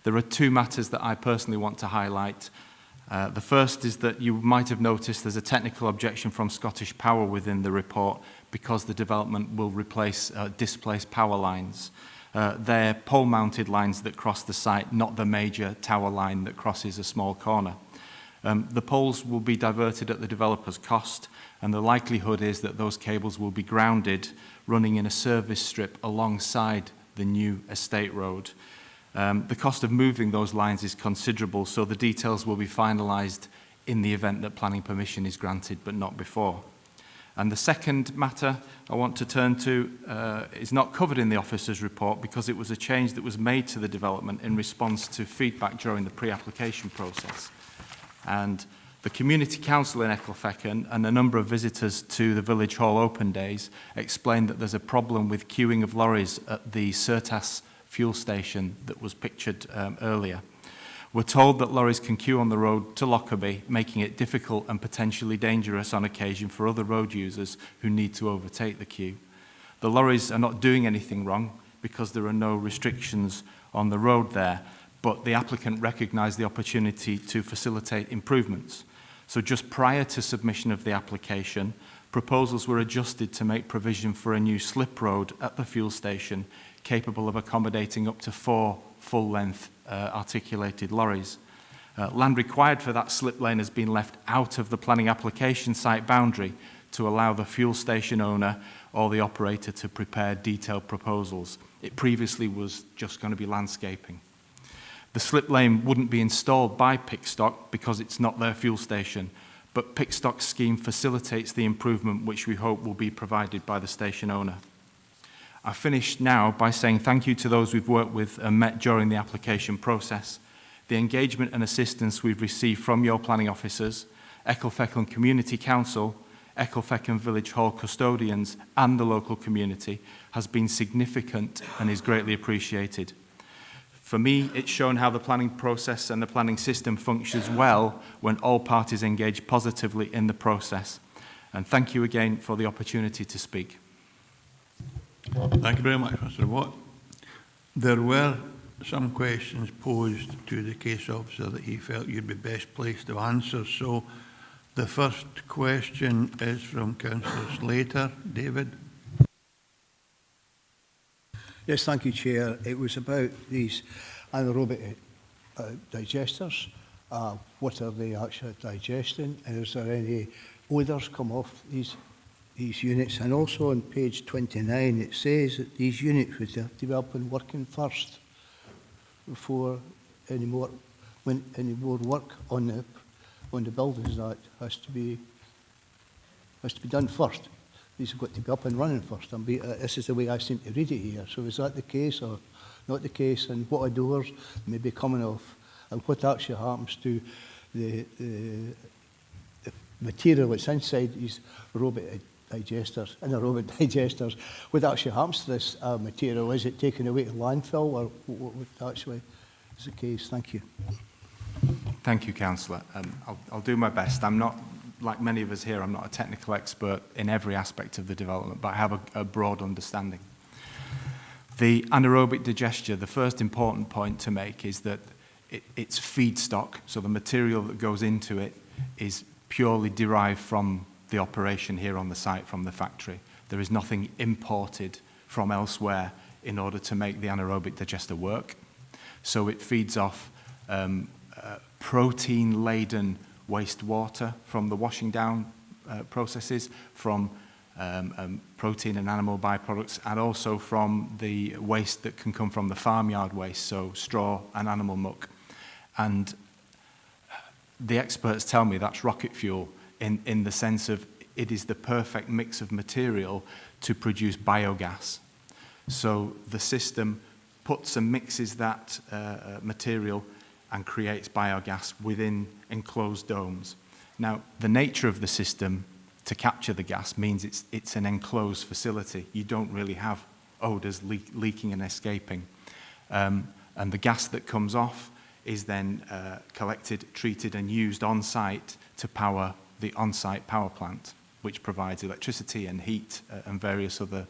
There are two matters that I personally want to highlight. The first is that you might have noticed there's a technical objection from Scottish Power within the report because the development will replace displaced power lines. They're pole-mounted lines that cross the site, not the major tower line that crosses a small corner. The poles will be diverted at the developer's cost, and the likelihood is that those cables will be grounded, running in a service strip alongside the new estate road. The cost of moving those lines is considerable, so the details will be finalised in the event that planning permission is granted, but not before. And the second matter I want to turn to is not covered in the officer's report because it was a change that was made to the development in response to feedback during the pre-application process. And The Community Council in Ecclefechan and a number of visitors to the Village Hall open days explained that there's a problem with queuing of lorries at the Certas fuel station that was pictured earlier. We're told that lorries can queue on the road to Lockerbie, making it difficult and potentially dangerous on occasion for other road users who need to overtake the queue. The lorries are not doing anything wrong because there are no restrictions on the road there, but the applicant recognised the opportunity to facilitate improvements. So just prior to submission of the application, proposals were adjusted to make provision for a new slip road at the fuel station capable of accommodating up to 4 full-length articulated lorries. Land required for that slip lane has been left out of the planning application site boundary to allow the fuel station owner or the operator to prepare detailed proposals. It previously was just going to be landscaping. The slip lane wouldn't be installed by Pickstock because it's not their fuel station, but Pickstock's scheme facilitates the improvement which we hope will be provided by the station owner. I finish now by saying thank you to those we've worked with and met during the application process. The engagement and assistance we've received from your planning officers, Ecclefechan Community Council, Ecclefechan Village Hall custodians and the local community has been significant and is greatly appreciated. For me, it's shown how the planning process and the planning system functions well when all parties engage positively in the process. And thank you again for the opportunity to speak. Thank you very much, Mr. Watt. There were some questions posed to the case officer that he felt you'd be best placed to answer. So the first question is from Councillor Slater. David? Yes, thank you, Chair. It was about these anaerobic digesters. What are they actually digesting? And is there any odours come off these units? And also on page 29, it says that these units would develop and working first before any more work on the buildings. That has to be done first. These have got to be up and running first. This is the way I seem to read it here. So is that the case or not the case? And what odours may be coming off? And what actually happens to the material that's inside these anaerobic digesters? What actually happens to this material? Is it taken away to landfill, or what actually is the case? Thank you. Thank you, Councillor. I'll do my best. I'm not, like many of us here, I'm not a technical expert in every aspect of the development, but I have a broad understanding. The anaerobic digester, the first important point to make is that it's feedstock, so the material that goes into it is purely derived from the operation here on the site, from the factory. There is nothing imported from elsewhere in order to make the anaerobic digester work. So it feeds off protein-laden wastewater from the washing down processes, from protein and animal byproducts, and also from the waste that can come from the farmyard waste, so straw and animal muck. And the experts tell me that's rocket fuel in the sense of it is the perfect mix of material to produce biogas. So the system puts and mixes that material and creates biogas within enclosed domes. Now, the nature of the system to capture the gas means it's an enclosed facility. You don't really have odours leaking and escaping. And the gas that comes off is then collected, treated and used on site to power the on-site power plant, which provides electricity and heat and various other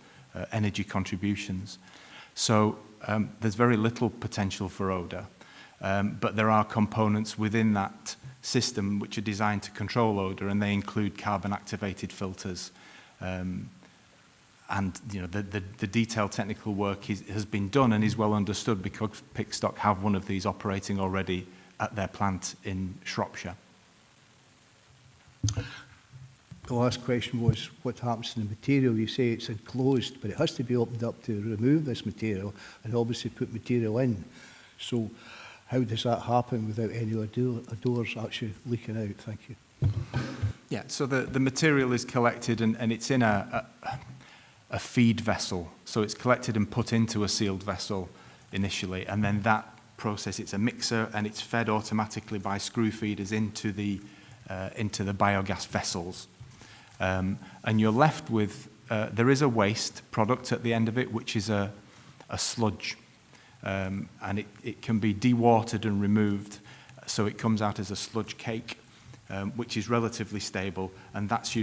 energy contributions. So there's very little potential for odour, but there are components within that system which are designed to control odour, and they include carbon-activated filters. And you know, the detailed technical work has been done and is well understood because Pickstock have one of these operating already at their plant in Shropshire. The last question was what happens to the material. You say it's enclosed, but it has to be opened up to remove this material and obviously put material in. So how does that happen without any odours actually leaking out? Thank you. Yeah, so the material is collected and it's in a feed vessel. So it's collected and put into a sealed vessel initially, and then that process, it's a mixer and it's fed automatically by screw feeders into the into the biogas vessels. And you're left with, there is a waste product at the end of it, which is a sludge. And it can be dewatered and removed, so it comes out as a sludge cake, which is relatively stable, and that's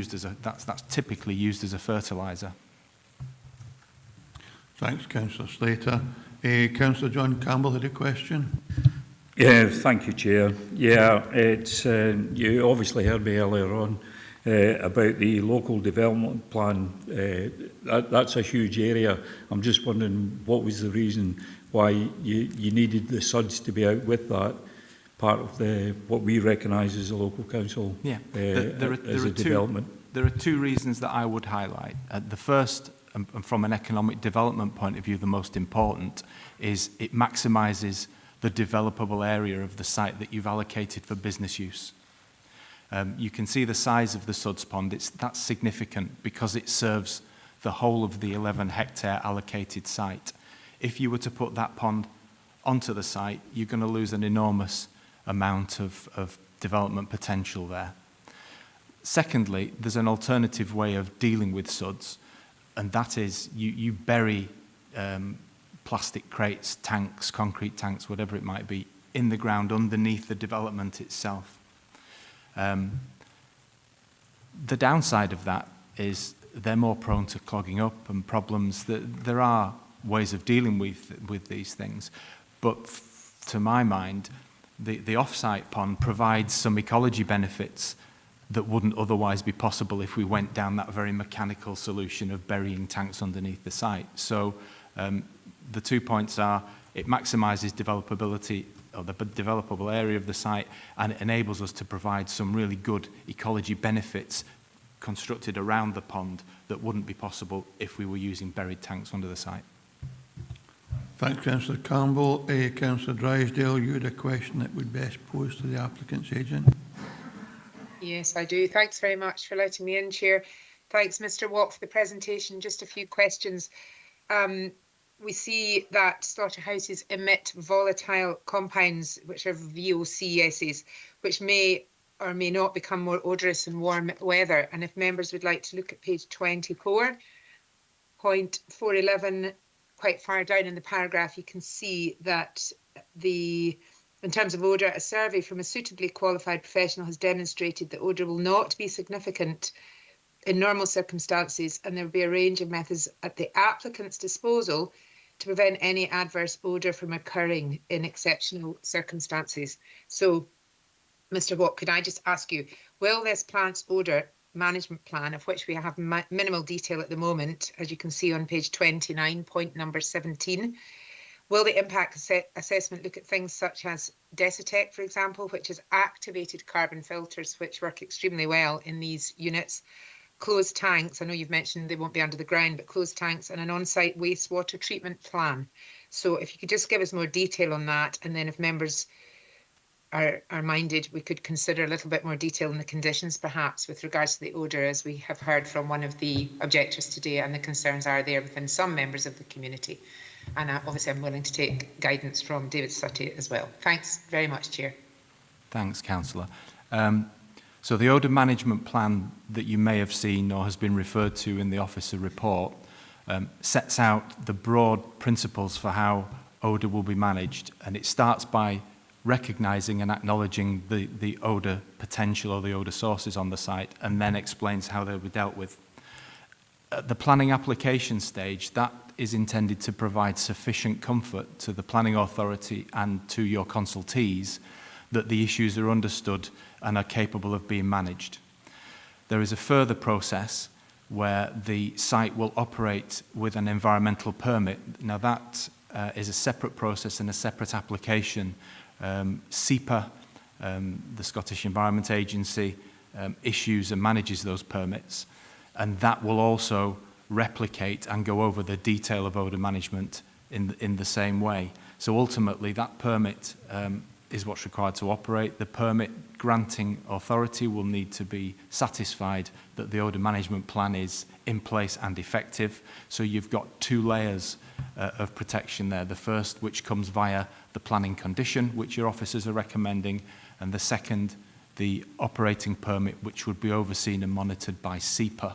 typically used as a fertiliser. Thanks, Councillor Slater. Councillor John Campbell had a question. Yeah, thank you, Chair. Yeah, it's you obviously heard me earlier on about the local development plan. That's a huge area. I'm just wondering what was the reason why you needed the SUDS to be out with that part of what we recognise as a local council development. There are two reasons that I would highlight. The first, and from an economic development point of view, the most important, is it maximises the developable area of the site that you've allocated for business use. You can see the size of the SUDS pond. That's significant because it serves the whole of the 11-hectare allocated site. If you were to put that pond onto the site, you're going to lose an enormous amount of development potential there. Secondly, there's an alternative way of dealing with SUDS, and that is you bury plastic crates, tanks, concrete tanks, whatever it might be, in the ground underneath the development itself. The downside of that is they're more prone to clogging up and problems. There are ways of dealing with these things, but to my mind, the off-site pond provides some ecology benefits that wouldn't otherwise be possible if we went down that very mechanical solution of burying tanks underneath the site. So the 2 points are, it maximises developability, or the developable area of the site, and it enables us to provide some really good ecology benefits constructed around the pond that wouldn't be possible if we were using buried tanks under the site. Thanks, Councillor Campbell. Councillor Drysdale, you had a question that would best pose to the applicant's agent. Yes, I do. Thanks very much for letting me in, Chair. Thanks, Mr. Watt, for the presentation. Just a few questions. We see that slaughterhouses emit volatile compounds, which are VOCs, which may or may not become more odorous in warm weather. And if members would like to look at page 24, point 411, quite far down in the paragraph, you can see that in terms of odour, a survey from a suitably qualified professional has demonstrated that odour will not be significant in normal circumstances, and there will be a range of methods at the applicant's disposal to prevent any adverse odour from occurring in exceptional circumstances. So, Mr. Watt, could I just ask you, will this plant's odour management plan, of which we have minimal detail at the moment, as you can see on page 29, point number 17, will the impact assessment look at things such as Desitec, for example, which has activated carbon filters which work extremely well in these units, closed tanks, I know you've mentioned they won't be under the ground, but closed tanks, and an on-site wastewater treatment plan. So if you could just give us more detail on that, and then if members are minded, we could consider a little bit more detail on the conditions perhaps with regards to the odour, as we have heard from one of the objectors today, and the concerns are there within some members of the community. And obviously I'm willing to take guidance from David Sutty as well. Thanks very much, Chair. Thanks, Councillor. So the odour management plan that you may have seen or has been referred to in the officer report sets out the broad principles for how odour will be managed, and it starts by recognising and acknowledging the odour potential or the odour sources on the site, and then explains how they'll be dealt with. At the planning application stage, that is intended to provide sufficient comfort to the planning authority and to your consultees that the issues are understood and are capable of being managed. There is a further process where the site will operate with an environmental permit. Now that is a separate process and a separate application. SEPA, the Scottish Environment Agency, issues and manages those permits, and that will also replicate and go over the detail of odour management in the same way. So ultimately that permit is what's required to operate. The permit granting authority will need to be satisfied that the odour management plan is in place and effective. So you've got two layers of protection there. The first, which comes via the planning condition, which your officers are recommending, and the second, the operating permit, which would be overseen and monitored by SEPA.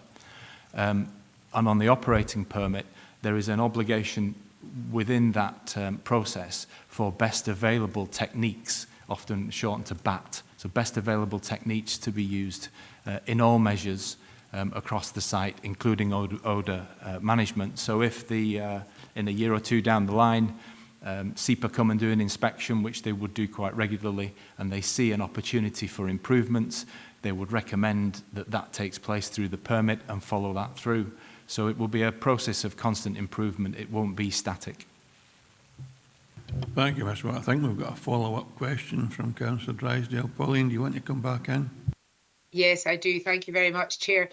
And on the operating permit, there is an obligation within that process for best available techniques, often shortened to BAT. So best available techniques to be used in all measures across the site, including odour management. So if in a year or two down the line, SEPA come and do an inspection, which they would do quite regularly, and they see an opportunity for improvements, they would recommend that that takes place through the permit and follow that through. So it will be a process of constant improvement. It won't be static. Thank you, Mr. Watt. I think we've got a follow-up question from Councillor Drysdale. Pauline, do you want to come back in? Yes, I do. Thank you very much, Chair.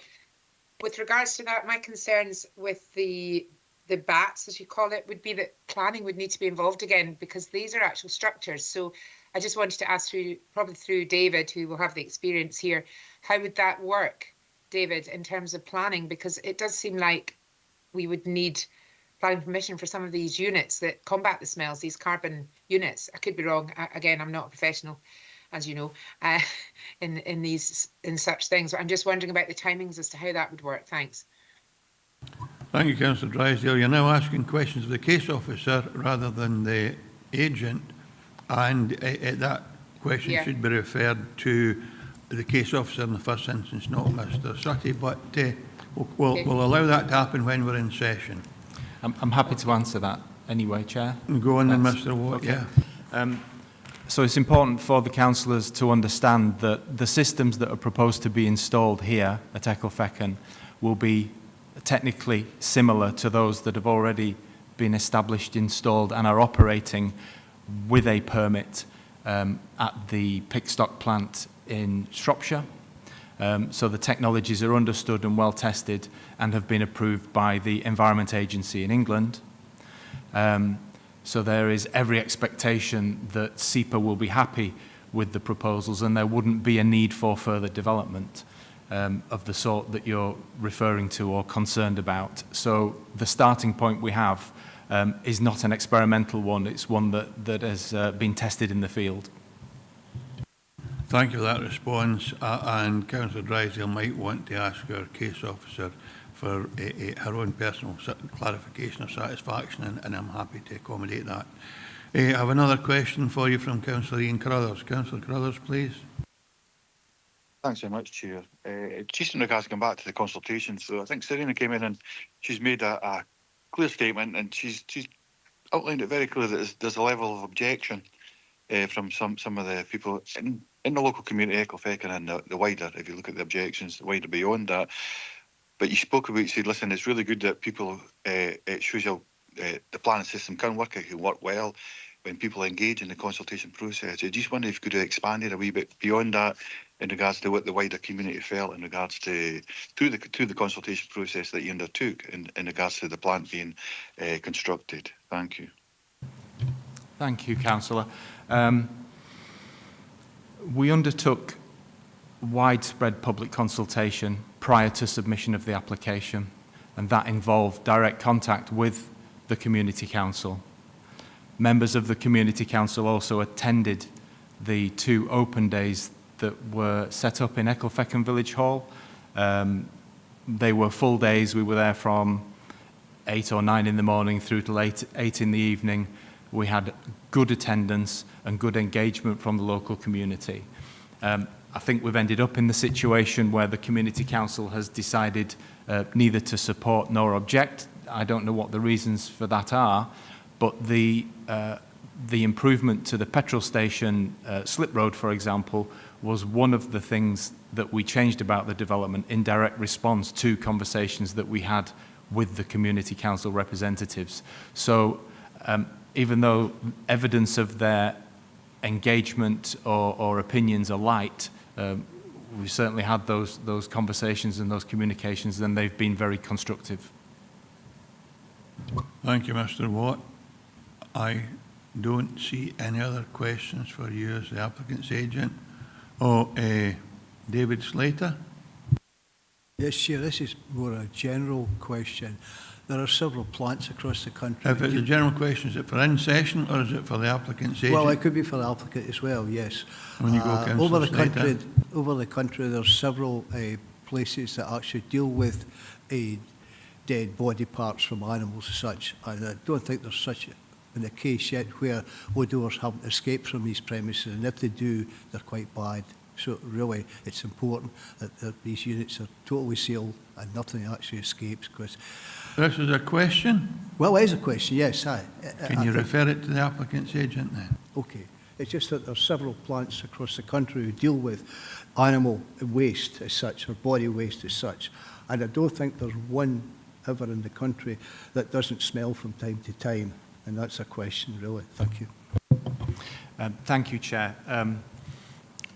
With regards to that, my concerns with the BATs, as you call it, would be that planning would need to be involved again, because these are actual structures. So I just wanted to ask probably through David, who will have the experience here, how would that work, David, in terms of planning? Because it does seem like we would need planning permission for some of these units that combat the smells, these carbon units. I could be wrong. Again, I'm not a professional, as you know, in such things. But I'm just wondering about the timings as to how that would work. Thanks. Thank you, Councillor Drysdale. You're now asking questions of the case officer rather than the agent, and that question should be referred to the case officer in the first instance, not Mr. Sutty, but we'll allow that to happen when we're in session. I'm happy to answer that anyway, Chair. Go on then, Mr. Watt, okay. Yeah. So it's important for the councillors to understand that the systems that are proposed to be installed here at Ecclefechan will be technically similar to those that have already been established, installed and are operating with a permit at the Pickstock plant in Shropshire. So the technologies are understood and well tested and have been approved by the Environment Agency in England. So there is every expectation that SEPA will be happy with the proposals, and there wouldn't be a need for further development of the sort that you're referring to or concerned about. So the starting point we have is not an experimental one, it's one that has been tested in the field. Thank you for that response. And Councillor Drysdale might want to ask our case officer for her own personal clarification or satisfaction, and I'm happy to accommodate that. I have another question for you from Councillor Ian Carruthers. Councillor Carruthers, please. Thanks very much, Chair. Just in regards to going back to the consultation, so I think Serena came in and she's made a clear statement, and she's outlined it very clearly that there's a level of objection from some of the people in the local community, Ecclefechan, and the wider, if you look at the objections, the wider beyond that. But you spoke about, you said, listen, it's really good that people, it shows you the planning system can work, it can work well when people engage in the consultation process. I just wonder if you could have expanded a wee bit beyond that in regards to what the wider community felt in regards to the consultation process that you undertook in regards to the plant being constructed. Thank you. Thank you, Councillor. We undertook widespread public consultation prior to submission of the application, and that involved direct contact with the Community Council. Members of the Community Council also attended the 2 open days that were set up in Ecclefechan Village Hall. They were full days. We were there from 8 or 9 in the morning through to 8 in the evening. We had good attendance and good engagement from the local community. I think we've ended up in the situation where the Community Council has decided neither to support nor object. I don't know what the reasons for that are, but the improvement to the petrol station, Slip Road, for example, was one of the things that we changed about the development in direct response to conversations that we had with the Community Council representatives. So even though evidence of their engagement or opinions are light, we've certainly had those conversations and those communications, and they've been very constructive. Thank you, Mr. Watt. I don't see any other questions for you as the applicant's agent. David Slater. Yes, Chair, this is more a general question. There are several plants across the country. If it's a general question, is it for in session or is it for the applicant's agent? Well, it could be for the applicant as well, yes. When you go, over Councillor the country, there's several places that actually deal with dead body parts from animals as such. And I don't think there's such been a case yet where odours haven't escaped from these premises, and if they do, they're quite bad. So really, it's important that these units are totally sealed and nothing actually escapes. Because this is a question? Well, it is a question, yes. Can you refer it to the applicant's agent then? Okay. It's just that there's several plants across the country who deal with animal waste as such, or body waste as such. And I don't think there's one ever in the country that doesn't smell from time to time. And that's a question, really. Thank you. Thank you, Chair.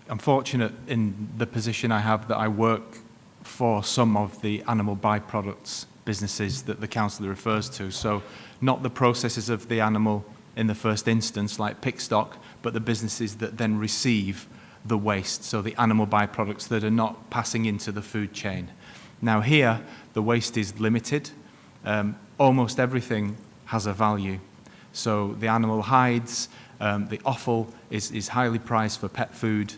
I'm fortunate in the position I have that I work for some of the animal byproducts businesses that the councillor refers to. So not the processes of the animal in the first instance, like Pickstock, but the businesses that then receive the waste, so the animal byproducts that are not passing into the food chain. Now here, the waste is limited. Almost everything has a value. So the animal hides, the offal is highly priced for pet food.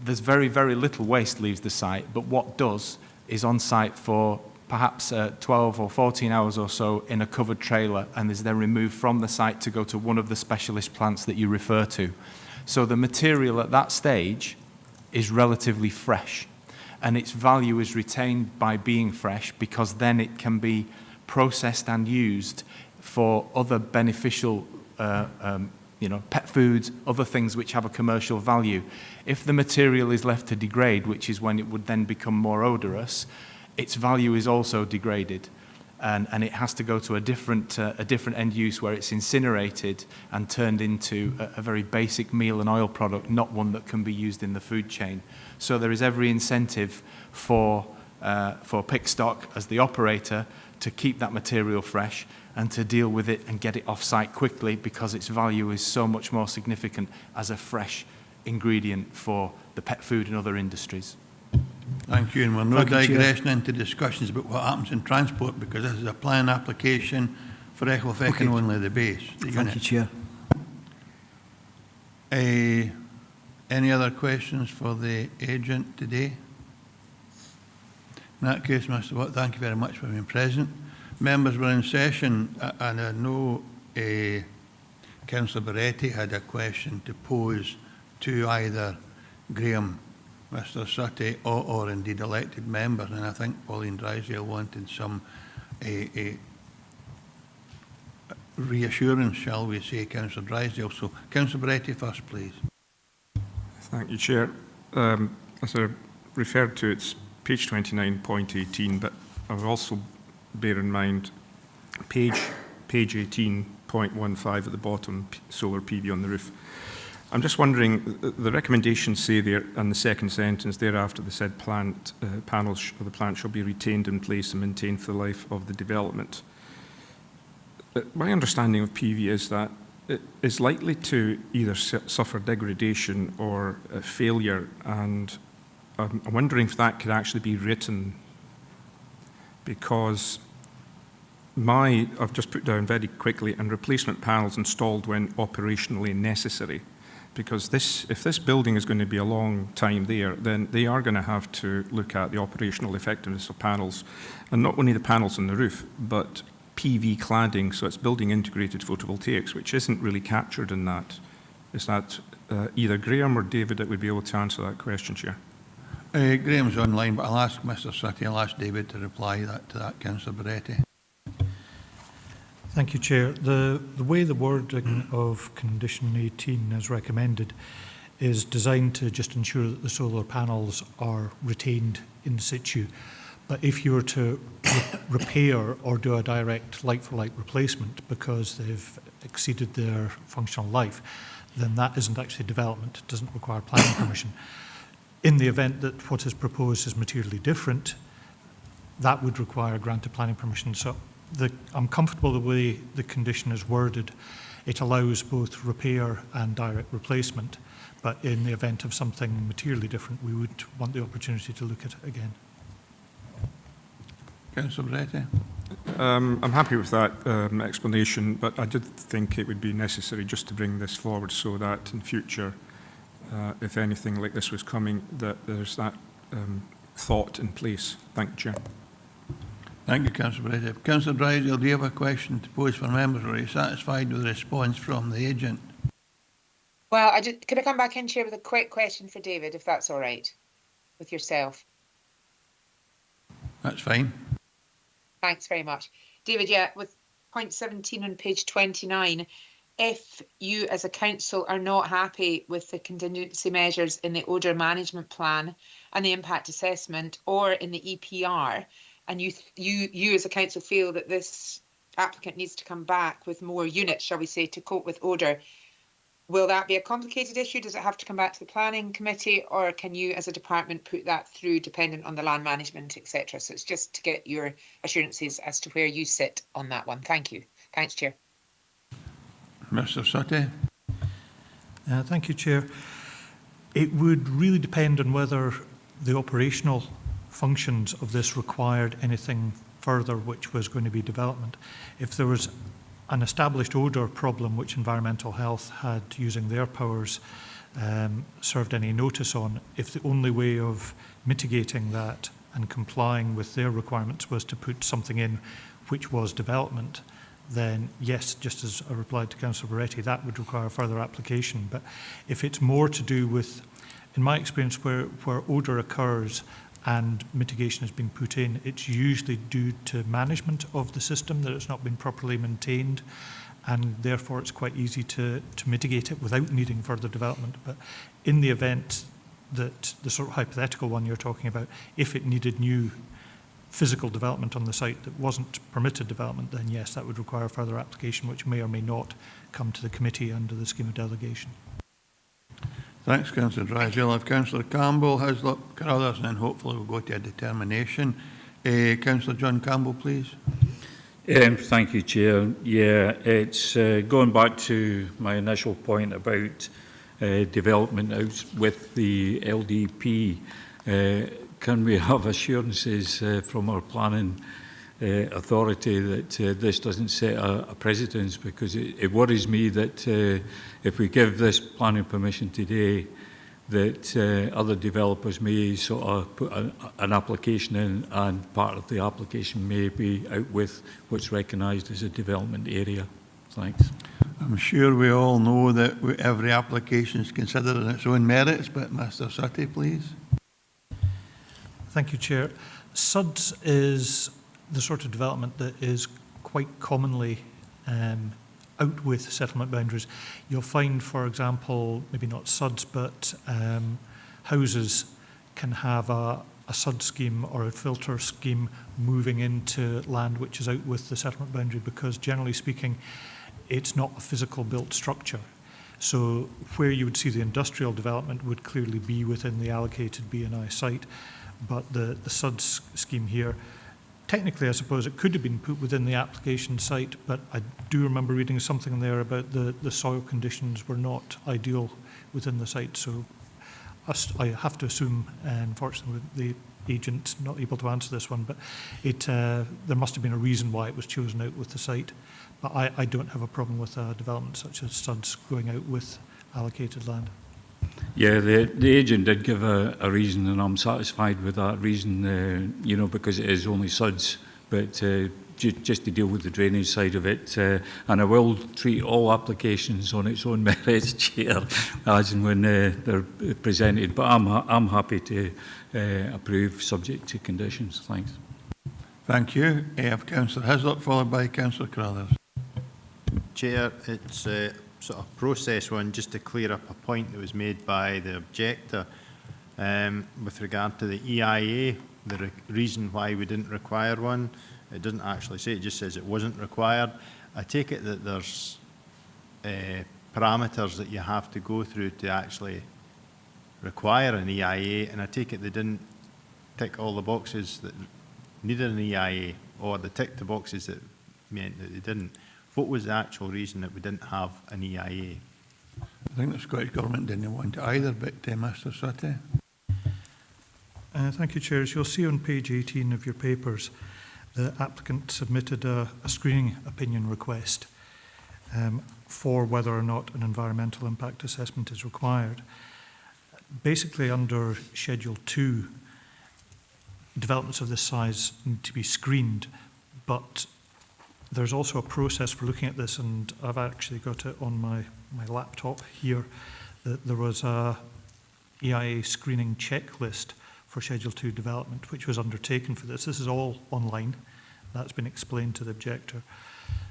There's very, very little waste leaves the site, but what does is on site for perhaps 12 or 14 hours or so in a covered trailer and is then removed from the site to go to one of the specialist plants that you refer to. So the material at that stage is relatively fresh, and its value is retained by being fresh because then it can be processed and used for other beneficial pet foods, other things which have a commercial value. If the material is left to degrade, which is when it would then become more odorous, its value is also degraded, and it has to go to a different end use where it's incinerated and turned into a very basic meal and oil product, not one that can be used in the food chain. So there is every incentive for Pickstock as the operator to keep that material fresh and to deal with it and get it off-site quickly because its value is so much more significant as a fresh ingredient for the pet food and other industries. Thank you, and we're not digressing into discussions about what happens in transport because this is a plan application for Ecclefechan only, the base. Thank you, Chair. Any other questions for the agent today? In that case, Mr. Watt, thank you very much for being present. Members were in session, and I know Councillor Barretti had a question to pose to either Graham, Mr. Sutty, or indeed elected members, and I think Pauline Drysdale wanted some reassurance, shall we say, Councillor Drysdale. So, Councillor Barretti first, please. Thank you, Chair. As I referred to, it's page 29.18, but I would also bear in mind page 18.15 at the bottom, solar PV on the roof. I'm just wondering, the recommendations say there in the second sentence, thereafter the said plant panels of the plant shall be retained in place and maintained for the life of the development. My understanding of PV is that it is likely to either suffer degradation or failure, and I'm wondering if that could actually be written, because I've just put down very quickly, and replacement panels installed when operationally necessary. Because if this building is going to be a long time there, then they are going to have to look at the operational effectiveness of panels, and not only the panels on the roof, but PV cladding, so it's building integrated photovoltaics, which isn't really captured in that. Is that either Graham or David that would be able to answer that question, Chair? Graham's online, but I'll ask Mr. Sutty, I'll ask David to reply to that, Councillor Barretti. Thank you, Chair. The way the wording of condition 18 is recommended is designed to just ensure that the solar panels are retained in situ. But if you were to repair or do a direct like-for-like replacement because they've exceeded their functional life, then that isn't actually development. It doesn't require planning permission. In the event that what is proposed is materially different, that would require a grant of planning permission. So I'm comfortable the way the condition is worded. It allows both repair and direct replacement, but in the event of something materially different, we would want the opportunity to look at it again. Councillor Moretti. I'm happy with that explanation, but I did think it would be necessary just to bring this forward so that in future, if anything like this was coming, that there's that thought in place. Thank you, Chair. Thank you, Councillor Moretti. Councillor Drysdale, do you have a question to pose for members, or are you satisfied with the response from the agent? Well, could I come back in, Chair, with a quick question for David, if that's all right, with yourself? That's fine. Thanks very much. David, yeah, with point 17 on page 29, if you as a council are not happy with the contingency measures in the odour management plan and the impact assessment or in the EPR, and you as a council feel that this applicant needs to come back with more units, shall we say, to cope with odour, will that be a complicated issue? Does it have to come back to the planning committee, or can you as a department put that through dependent on the land management, etc.? So it's just to get your assurances as to where you sit on that one. Thank you. Thanks, Chair. Mr. Sutty. Thank you, Chair. It would really depend on whether the operational functions of this required anything further which was going to be development. If there was an established odour problem which Environmental Health had, using their powers, served any notice on, if the only way of mitigating that and complying with their requirements was to put something in which was development, then yes, just as I replied to Councillor Moretti, that would require further application. But if it's more to do with, in my experience, where odour occurs and mitigation has been put in, it's usually due to management of the system, that it's not been properly maintained, and therefore it's quite easy to mitigate it without needing further development. But in the event that the sort of hypothetical one you're talking about, if it needed new physical development on the site that wasn't permitted development, then yes, that would require further application, which may or may not come to the committee under the scheme of delegation. Thanks, Councillor Drysdale. If Councillor Campbell has Carruthers, and then hopefully we'll go to a determination. Councillor John Campbell, please. Thank you, Chair. Yeah, it's going back to my initial point about development out with the LDP. Can we have assurances from our planning authority that this doesn't set a precedence? Because it worries me that if we give this planning permission today, that other developers may sort of put an application in, and part of the application may be out with what's recognised as a development area. Thanks. I'm sure we all know that every application is considered on its own merits, but Mr. Sutty, please. Thank you, Chair. SUDS is the sort of development that is quite commonly out with settlement boundaries. You'll find, for example, maybe not SUDS, but houses can have a SUD scheme or a filter scheme moving into land which is out with the settlement boundary, because generally speaking, it's not a physical built structure. So where you would see the industrial development would clearly be within the allocated B&I site, but the SUD scheme here, technically I suppose it could have been put within the application site, but I do remember reading something there about the soil conditions were not ideal within the site. So I have to assume, unfortunately the agent not able to answer this one, but there must have been a reason why it was chosen out with the site. But I don't have a problem with a development such as SUDS going out with allocated land. Yeah, the agent did give a reason, and I'm satisfied with that reason, you know, because it is only SUDS, but just to deal with the drainage side of it. And I will treat all applications on its own merits, Chair, as and when they're presented. But I'm happy to approve subject to conditions. Thanks. Thank you. Have Councillor Hislop, followed by Councillor Carruthers. Chair, it's a sort of process one, just to clear up a point that was made by the objector with regard to the EIA, the reason why we didn't require one. It doesn't actually say, it just says it wasn't required. I take it that there's parameters that you have to go through to actually require an EIA, and I take it they didn't tick all the boxes that needed an EIA, or they ticked the boxes that meant that they didn't. What was the actual reason that we didn't have an EIA? I think the Scottish Government didn't want it either, but Mr. Sutty. Thank you, Chair. As you'll see on page 18 of your papers, the applicant submitted a screening opinion request for whether or not an environmental impact assessment is required. Basically, under Schedule 2, developments of this size need to be screened, but there's also a process for looking at this, and I've actually got it on my laptop here, that there was a EIA screening checklist for Schedule 2 development, which was undertaken for this. This is all online. That's been explained to the objector.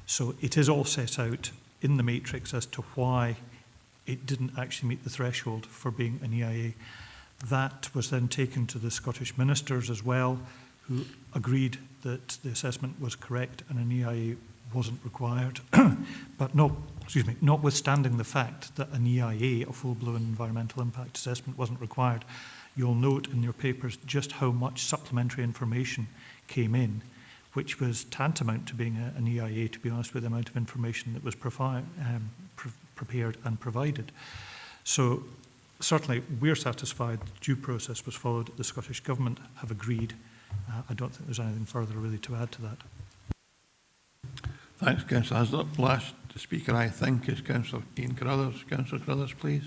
So it is all set out in the matrix as to why it didn't actually meet the threshold for being an EIA. That was then taken to the Scottish ministers as well, who agreed that the assessment was correct and an EIA wasn't required. But notwithstanding the fact that an EIA, a full-blown environmental impact assessment, wasn't required, you'll note in your papers just how much supplementary information came in, which was tantamount to being an EIA, to be honest, with the amount of information that was prepared and provided. So certainly we're satisfied due process was followed. The Scottish Government have agreed. I don't think there's anything further really to add to that. Thanks, Councillor Haslop. Last speaker, I think, is Councillor Ian Carruthers. Councillor Carruthers, please.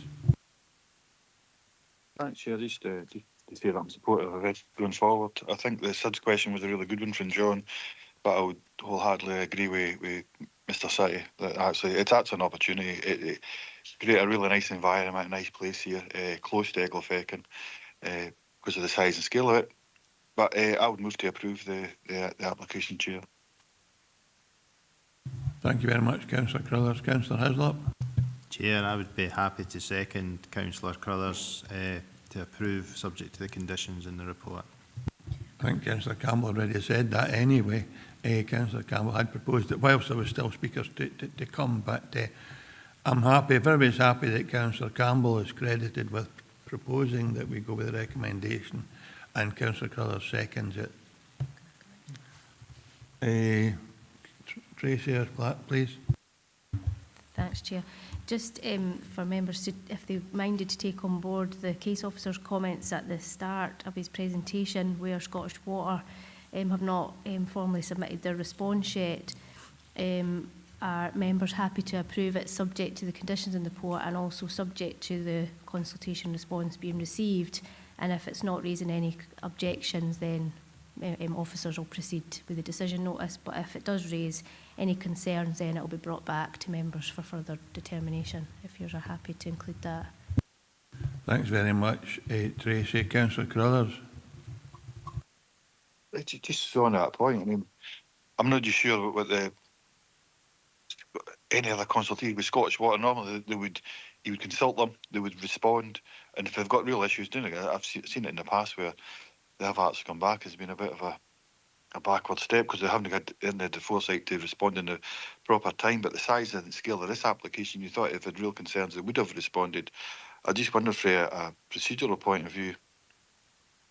Thanks, Chair. Just to say that I'm supportive of it going forward. I think the SIDS question was a really good one from John, but I would wholeheartedly agree with Mr. City that actually it's an opportunity. It create a really nice environment, a nice place here, close to Eglofechan, because of the size and scale of it. But I would move to approve the application, Chair. Thank you very much, Councillor Carruthers. Councillor Haslop. Chair, I would be happy to second Councillor Carruthers to approve, subject to the conditions in the report. I think Councillor Campbell already said that anyway. Councillor Campbell had proposed that whilst there were still speakers to come, but I'm happy, everybody's happy that Councillor Campbell is credited with proposing that we go with the recommendation, and Councillor Carruthers seconds it. Tracy, please. Thanks, Chair. Just for members, if they minded to take on board the case officer's comments at the start of his presentation, where Scottish Water have not formally submitted their response yet, are members happy to approve it subject to the conditions in the report and also subject to the consultation response being received? And if it's not raising any objections, then officers will proceed with the decision notice. But if it does raise any concerns, then it will be brought back to members for further determination, if you're happy to include that. Thanks very much, Tracy. Councillor Carruthers. Just on that point, I mean, I'm not just sure what any other consultation with Scottish Water. Normally, you would consult them, they would respond, and if they've got real issues doing it, I've seen it in the past where they have actually come back. It's been a bit of a backward step because they haven't got the foresight to respond in the proper time. But the size and the scale of this application, you thought if they had real concerns, they would have responded. I just wonder from a procedural point of view,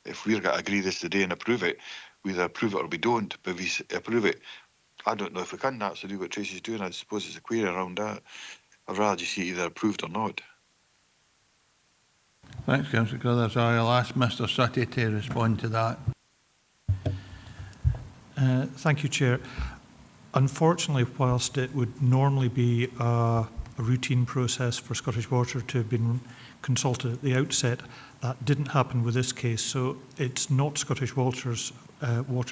if we're going to agree this today and approve it, we either approve it or we don't. But if we approve it, I don't know if we can actually do what Tracy's doing. I suppose it's a query around that. I'd rather just see it either approved or not. Thanks, Councillor Carruthers. I'll ask Mr. Sutty to respond to that. Thank you, Chair. Unfortunately, whilst it would normally be a routine process for Scottish Water to have been consulted at the outset, that didn't happen with this case. So it's not Scottish Water's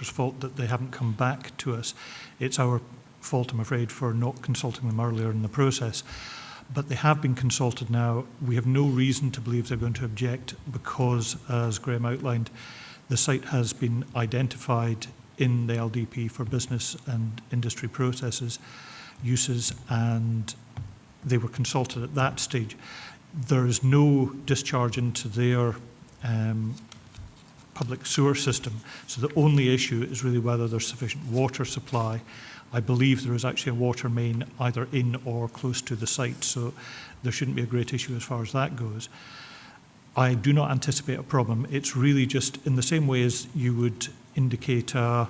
fault that they haven't come back to us. It's our fault, I'm afraid, for not consulting them earlier in the process. But they have been consulted now. We have no reason to believe they're going to object because, as Graham outlined, the site has been identified in the LDP for business and industry processes, uses, and they were consulted at that stage. There is no discharge into their public sewer system, so the only issue is really whether there's sufficient water supply. I believe there is actually a water main either in or close to the site, so there shouldn't be a great issue as far as that goes. I do not anticipate a problem. It's really just in the same way as you would indicate a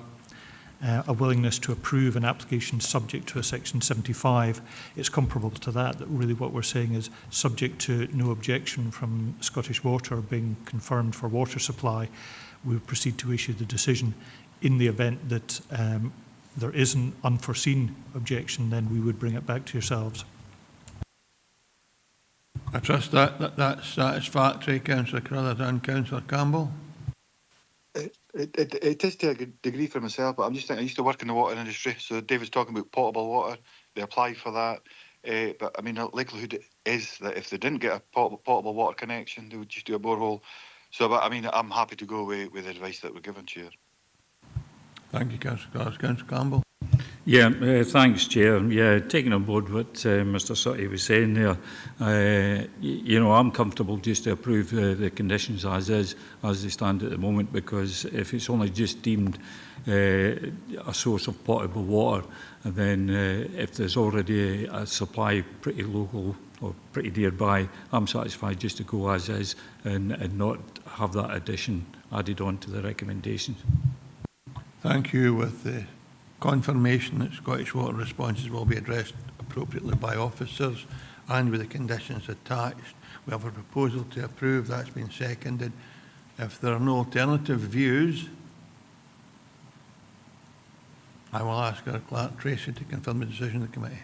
willingness to approve an application subject to a Section 75. It's comparable to that really what we're saying is subject to no objection from Scottish Water being confirmed for water supply, we would proceed to issue the decision. in the event that there is an unforeseen objection, then we would bring it back to yourselves. I trust that's satisfactory, Councillor Carruthers and Councillor Campbell. It is to a good degree for myself, but I'm just thinking, I used to work in the water industry, so David's talking about potable water. They apply for that. But I mean, the likelihood is that if they didn't get a potable water connection, they would just do a borehole. So, but I mean, I'm happy to go away with the advice that we're given, Chair. Thank you, Councillor Carruthers. Councillor Campbell. Yeah, thanks, Chair. Yeah, taking on board what Mr Sutty was saying there, you know, I'm comfortable just to approve the conditions as they stand at the moment, because if it's only just deemed a source of potable water, and then if there's already a supply pretty local or pretty nearby, I'm satisfied just to go as is and not have that addition added on to the recommendations. Thank you. With the confirmation that Scottish Water responses will be addressed appropriately by officers and with the conditions attached, we have a proposal to approve. That's been seconded. If there are no alternative views, I will ask our Clerk Tracy to confirm the decision of the committee.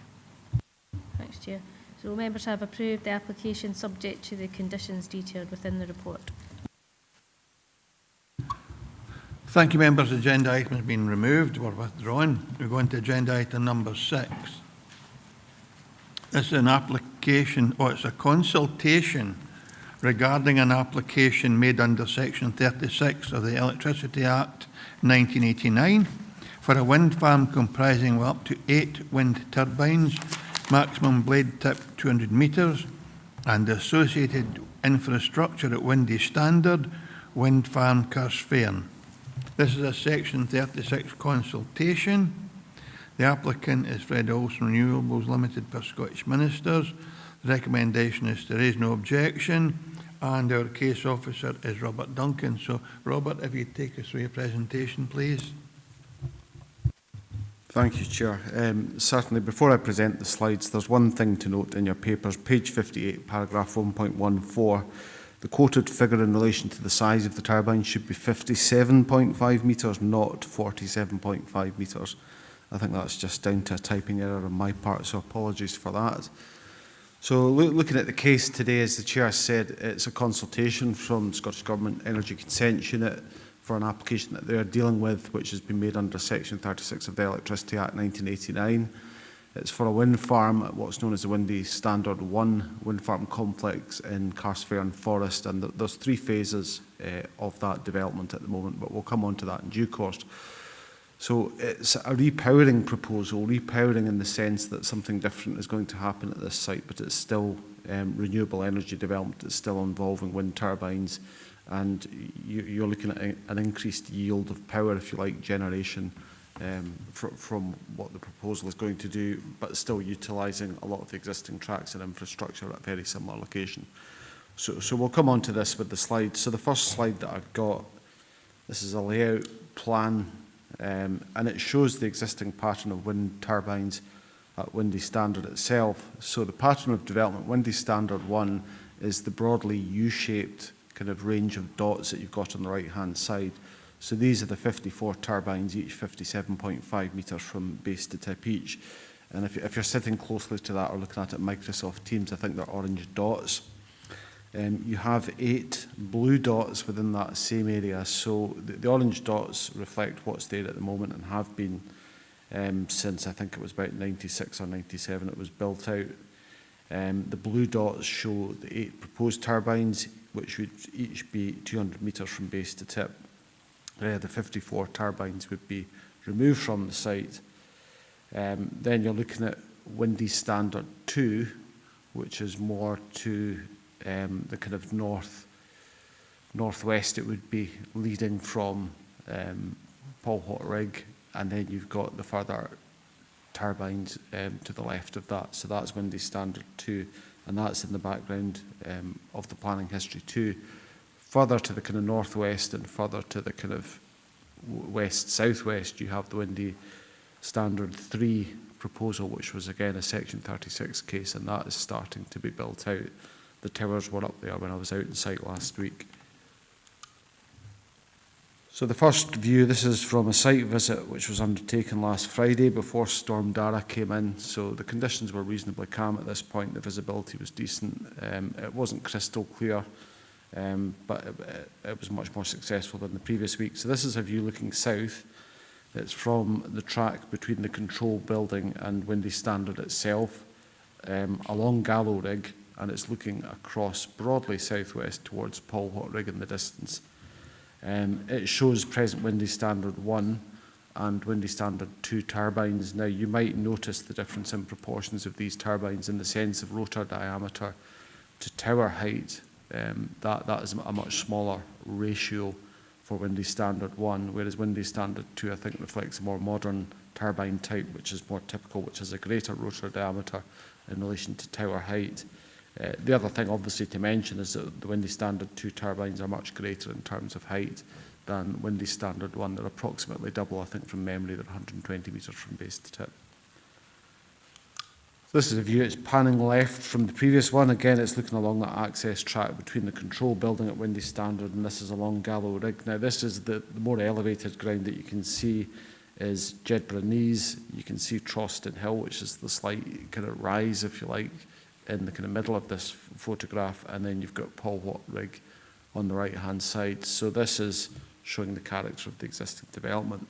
Thanks, Chair. So members have approved the application subject to the conditions detailed within the report. Thank you, members. The agenda item has been removed or withdrawn. We go into agenda item number 6. This is an application, or it's a consultation regarding an application made under Section 36 of the Electricity Act 1989 for a wind farm comprising of up to 8 wind turbines, maximum blade tip 200 metres, and associated infrastructure at Windy Standard, Wind Farm Carsfairn. This is a Section 36 consultation. The applicant is Fred Olsen Renewables Limited per Scottish Ministers. The recommendation is to raise no objection, and our case officer is Robert Duncan. So, Robert, if you take us through your presentation, please. Thank you, Chair. Certainly, before I present the slides, there's one thing to note in your papers, page 58, paragraph 1.14. The quoted figure in relation to the size of the turbine should be 57.5 metres, not 47.5 metres. I think that's just down to a typing error on my part, so apologies for that. So looking at the case today, as the Chair said, it's a consultation from Scottish Government Energy Consents Unit for an application that they're dealing with, which has been made under Section 36 of the Electricity Act 1989. It's for a wind farm at what's known as the Windy Standard 1 wind farm complex in Carsfairn Forest, and there's 3 phases of that development at the moment, but we'll come on to that in due course. So it's a repowering proposal, repowering in the sense that something different is going to happen at this site, but it's still renewable energy development. It's still involving wind turbines, and you're looking at an increased yield of power, if you like, generation from what the proposal is going to do, but still utilising a lot of the existing tracks and infrastructure at a very similar location. So we'll come on to this with the slides. So the first slide that I've got, this is a layout plan, and it shows the existing pattern of wind turbines at Windy Standard itself. So the pattern of development, Windy Standard 1, is the broadly U-shaped kind of range of dots that you've got on the right-hand side. So these are the 54 turbines, each 57.5 metres from base to tip each. And if you're sitting closely to that or looking at it Microsoft Teams, I think they're orange dots. You have 8 blue dots within that same area. So the orange dots reflect what's there at the moment and have been since I think it was about 96 or 97 it was built out. The blue dots show the 8 proposed turbines, which would each be 200 metres from base to tip. The 54 turbines would be removed from the site. Then you're looking at Windy Standard 2, which is more to the kind of northwest. It would be leading from Paul Hotrig, and then you've got the further turbines to the left of that. So that's Windy Standard 2, and that's in the background of the planning history too. Further to the kind of northwest and further to the kind of west-southwest, you have the Windy Standard 3 proposal, which was again a Section 36 case, and that is starting to be built out. The towers were up there when I was out in site last week. So the first view, this is from a site visit which was undertaken last Friday before Storm Dara came in. So the conditions were reasonably calm at this point. The visibility was decent. It wasn't crystal clear, but it was much more successful than the previous week. So this is a view looking south. It's from the track between the control building and Windy Standard itself, along Gallow Rig, and it's looking across broadly southwest towards Polwhot Rig in the distance. It shows present Windy Standard 1 and Windy Standard 2 turbines. Now, you might notice the difference in proportions of these turbines in the sense of rotor diameter to tower height. That is a much smaller ratio for Windy Standard 1, whereas Windy Standard 2, I think, reflects a more modern turbine type, which is more typical, which has a greater rotor diameter in relation to tower height. The other thing, obviously, to mention is that the Windy Standard 2 turbines are much greater in terms of height than Windy Standard 1. They're approximately double, I think, from memory. They're 120 metres from base to tip. So this is a view. It's panning left from the previous one. Again, it's looking along that access track between the control building at Windy Standard, and this is along Gallow Rig. Now, this is the more elevated ground that you can see is Jedburgh Knees. You can see Troston Hill, which is the slight kind of rise, if you like, in the kind of middle of this photograph, and then you've got Polwhot Rig on the right-hand side. So this is showing the character of the existing development.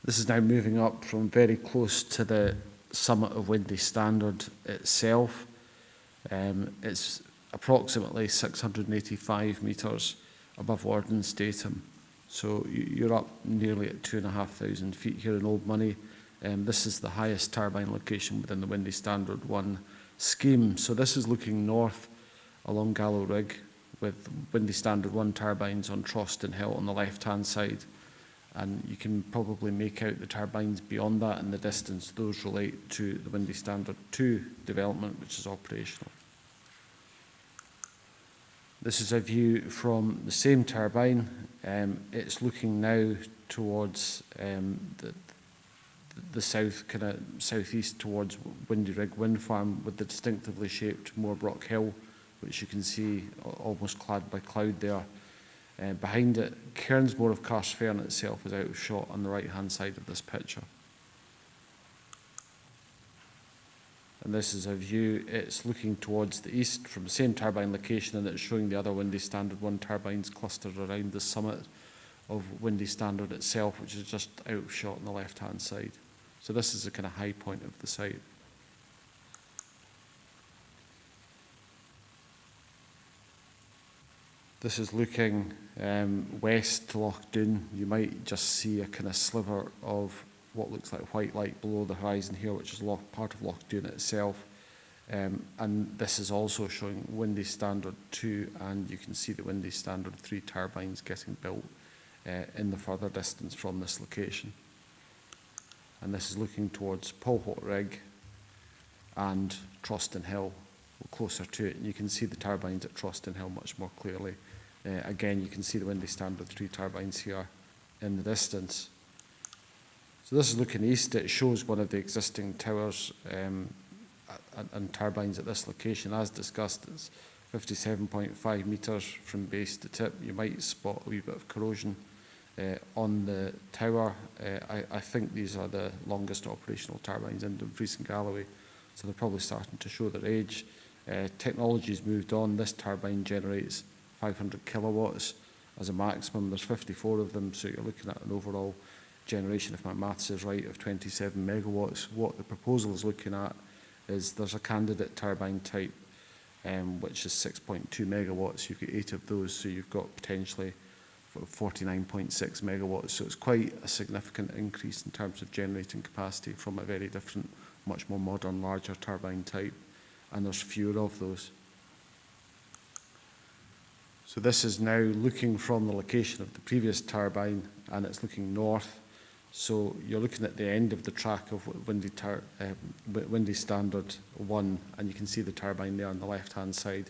This is now moving up from very close to the summit of Windy Standard itself. It's approximately 685 metres above Warden's datum. So you're up nearly at 2,500 feet here in Old Money. This is the highest turbine location within the Windy Standard 1 scheme. So this is looking north along Gallow Rig with Windy Standard 1 turbines on Troston Hill on the left-hand side. And you can probably make out the turbines beyond that in the distance. Those relate to the Windy Standard 2 development, which is operational. This is a view from the same turbine. It's looking now towards the south, kind of southeast towards Windy Rig Wind Farm with the distinctively shaped Moorbrook Hill, which you can see almost clad by cloud there. Behind it, Cairnsmore of Carstfern itself is out of shot on the right-hand side of this picture. And this is a view, it's looking towards the east from the same turbine location, and it's showing the other Windy Standard 1 turbines clustered around the summit of Windy Standard itself, which is just out of shot on the left-hand side. So this is the kind of high point of the site. This is looking west to Loch Doon. You might just see a kind of sliver of what looks like white light below the horizon here, which is part of Loch Doon itself. And this is also showing Windy Standard 2, and you can see the Windy Standard 3 turbines getting built in the further distance from this location. And this is looking towards Polwhot Rig and Troston Hill, closer to it. And you can see the turbines at Troston Hill much more clearly. Again, you can see the Windy Standard 3 turbines here in the distance. So this is looking east. It shows one of the existing towers and turbines at this location. As discussed, it's 57.5 metres from base to tip. You might spot a wee bit of corrosion on the tower. I think these are the longest operational turbines in Dumfries and Galloway, so they're probably starting to show their age. Technology's moved on. This turbine generates 500 kilowatts as a maximum. There's 54 of them, so you're looking at an overall generation, if my maths is right, of 27 megawatts. What the proposal is looking at is there's a candidate turbine type, which is 6.2 megawatts. You've got 8 of those, so you've got potentially 49.6 megawatts. So it's quite a significant increase in terms of generating capacity from a very different, much more modern, larger turbine type. And there's fewer of those. So this is now looking from the location of the previous turbine, and it's looking north. So you're looking at the end of the track of Windy Standard 1, and you can see the turbine there on the left-hand side.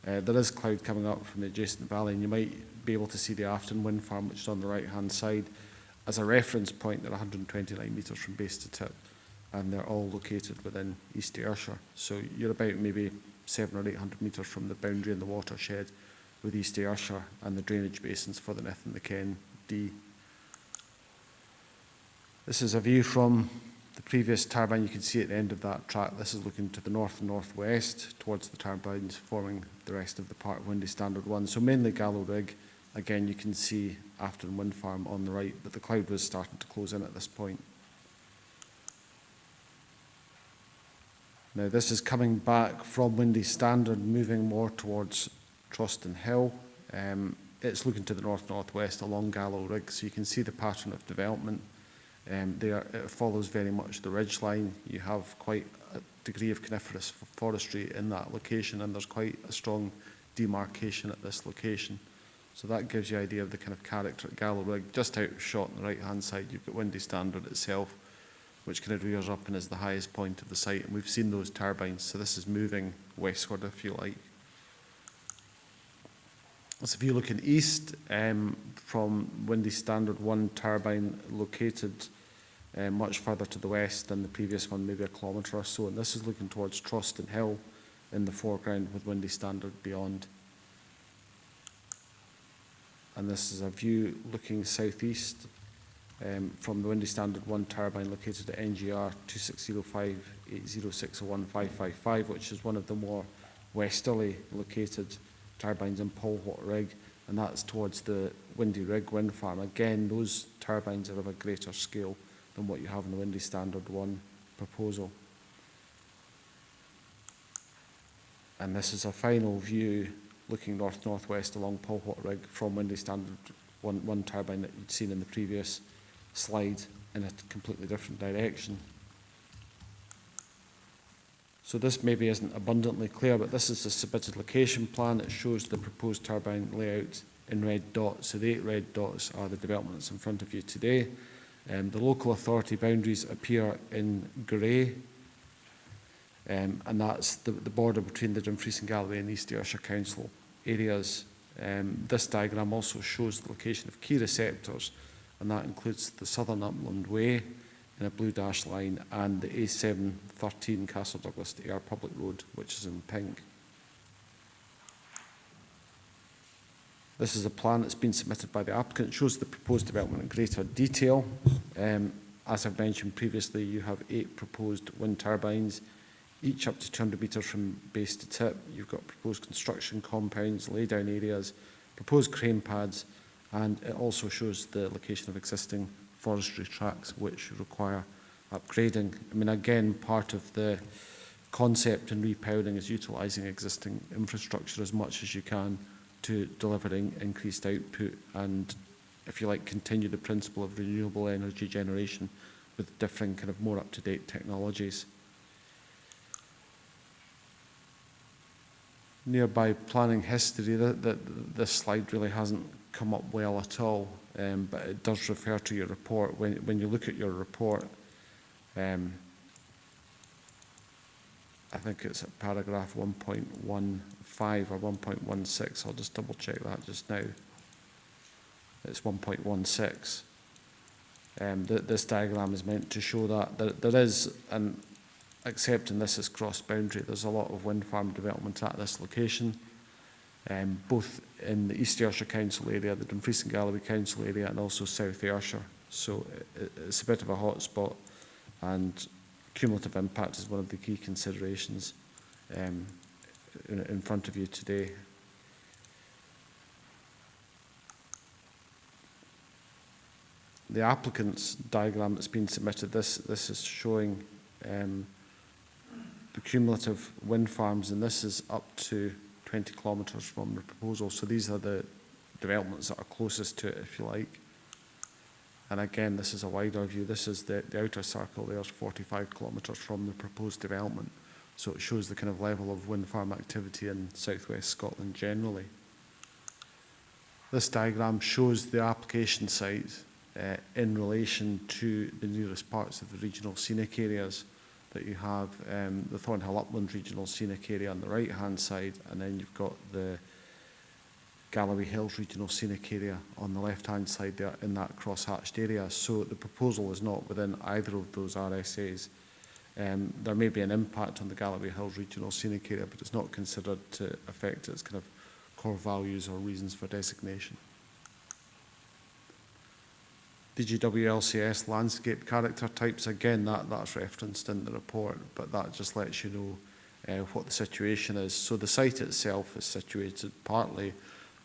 There is cloud coming up from the adjacent valley, and you might be able to see the Afton wind farm, which is on the right-hand side. As a reference point, they're 129 metres from base to tip, and they're all located within East Ayrshire. So you're about maybe 700 or 800 metres from the boundary and the watershed with East Ayrshire and the drainage basins for the Nith and the Ken D. This is a view from the previous turbine. You can see at the end of that track, this is looking to the north and northwest towards the turbines forming the rest of the part of Windy Standard 1. So mainly Gallow Rig. Again, you can see Afton Wind Farm on the right, but the cloud was starting to close in at this point. Now this is coming back from Windy Standard, moving more towards Troston Hill. It's looking to the north-northwest along Gallow Rig, so you can see the pattern of development. It follows very much the ridge line. You have quite a degree of coniferous forestry in that location, and there's quite a strong demarcation at this location. So that gives you an idea of the kind of character at Gallow Rig. Just out shot on the right-hand side, you've got Windy Standard itself, which kind of rears up and is the highest point of the site. And we've seen those turbines, so this is moving westward, if you like. So if you look in east, from Windy Standard 1 turbine located much further to the west than the previous one, maybe a kilometre or so. And this is looking towards Troston Hill in the foreground with Windy Standard beyond. And this is a view looking southeast from the Windy Standard 1 turbine located at NGR 260580615555, which is one of the more westerly located turbines in Polwhot Rig, and that's towards the Windy Rig wind farm. Again, those turbines are of a greater scale than what you have in the Windy Standard 1 proposal. And this is a final view looking north-northwest along Polwhot Rig from Windy Standard 1 turbine that you'd seen in the previous slide in a completely different direction. So this maybe isn't abundantly clear, but this is the submitted location plan. It shows the proposed turbine layout in red dots. So the 8 red dots are the developments in front of you today. The local authority boundaries appear in grey, and that's the border between the Dumfries and Galloway and East Ayrshire Council areas. This diagram also shows the location of key receptors, and that includes the Southern Upland Way in a blue dashed line and the A713 Castle Douglas to Ayr Public Road, which is in pink. This is a plan that's been submitted by the applicant. It shows the proposed development in greater detail. As I've mentioned previously, you have 8 proposed wind turbines, each up to 200 metres from base to tip. You've got proposed construction compounds, laydown areas, proposed crane pads, and it also shows the location of existing forestry tracks which require upgrading. I mean, again, part of the concept in repowering is utilising existing infrastructure as much as you can to delivering increased output and, if you like, continue the principle of renewable energy generation with different kind of more up-to-date technologies. Nearby planning history, this slide really hasn't come up well at all, but it does refer to your report. When you look at your report, I think it's at paragraph 1.15 or 1.16. I'll just double check that just now. It's 1.16. This diagram is meant to show that there is, and accepting this as cross-boundary, there's a lot of wind farm development at this location, both in the East Ayrshire Council area, the Dumfries and Galloway Council area, and also South Ayrshire. So it's a bit of a hot spot, and cumulative impact is one of the key considerations in front of you today. The applicant's diagram that's been submitted, this is showing the cumulative wind farms, and this is up to 20 kilometres from the proposal. So these are the developments that are closest to it, if you like. And again, this is a wider view. This is the outer circle. There's 45 kilometres from the proposed development. So it shows the kind of level of wind farm activity in southwest Scotland generally. This diagram shows the application site in relation to the nearest parts of the regional scenic areas that you have. The Thornhill Upland Regional Scenic Area on the right-hand side, and then you've got the Galloway Hills Regional Scenic Area on the left-hand side there in that cross-hatched area. So the proposal is not within either of those RSAs. There may be an impact on the Galloway Hills Regional Scenic Area, but it's not considered to affect its kind of core values or reasons for designation. DGW LCS landscape character types, again, that's referenced in the report, but that just lets you know what the situation is. So the site itself is situated partly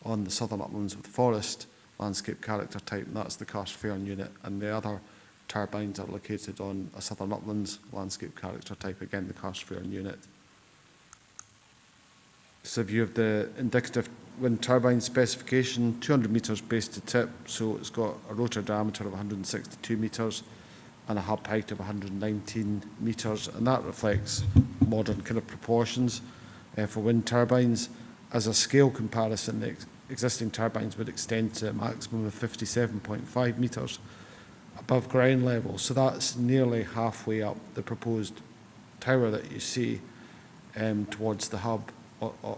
on the southern uplands with forest landscape character type, and that's the Carstfairn unit, and the other turbines are located on a southern uplands landscape character type, again the Carstfairn unit. This is a view of the indicative wind turbine specification, 200 metres base to tip, so it's got a rotor diameter of 162 metres and a hub height of 119 metres, and that reflects modern kind of proportions for wind turbines. As a scale comparison, the existing turbines would extend to a maximum of 57.5 metres above ground level, so that's nearly halfway up the proposed tower that you see towards the hub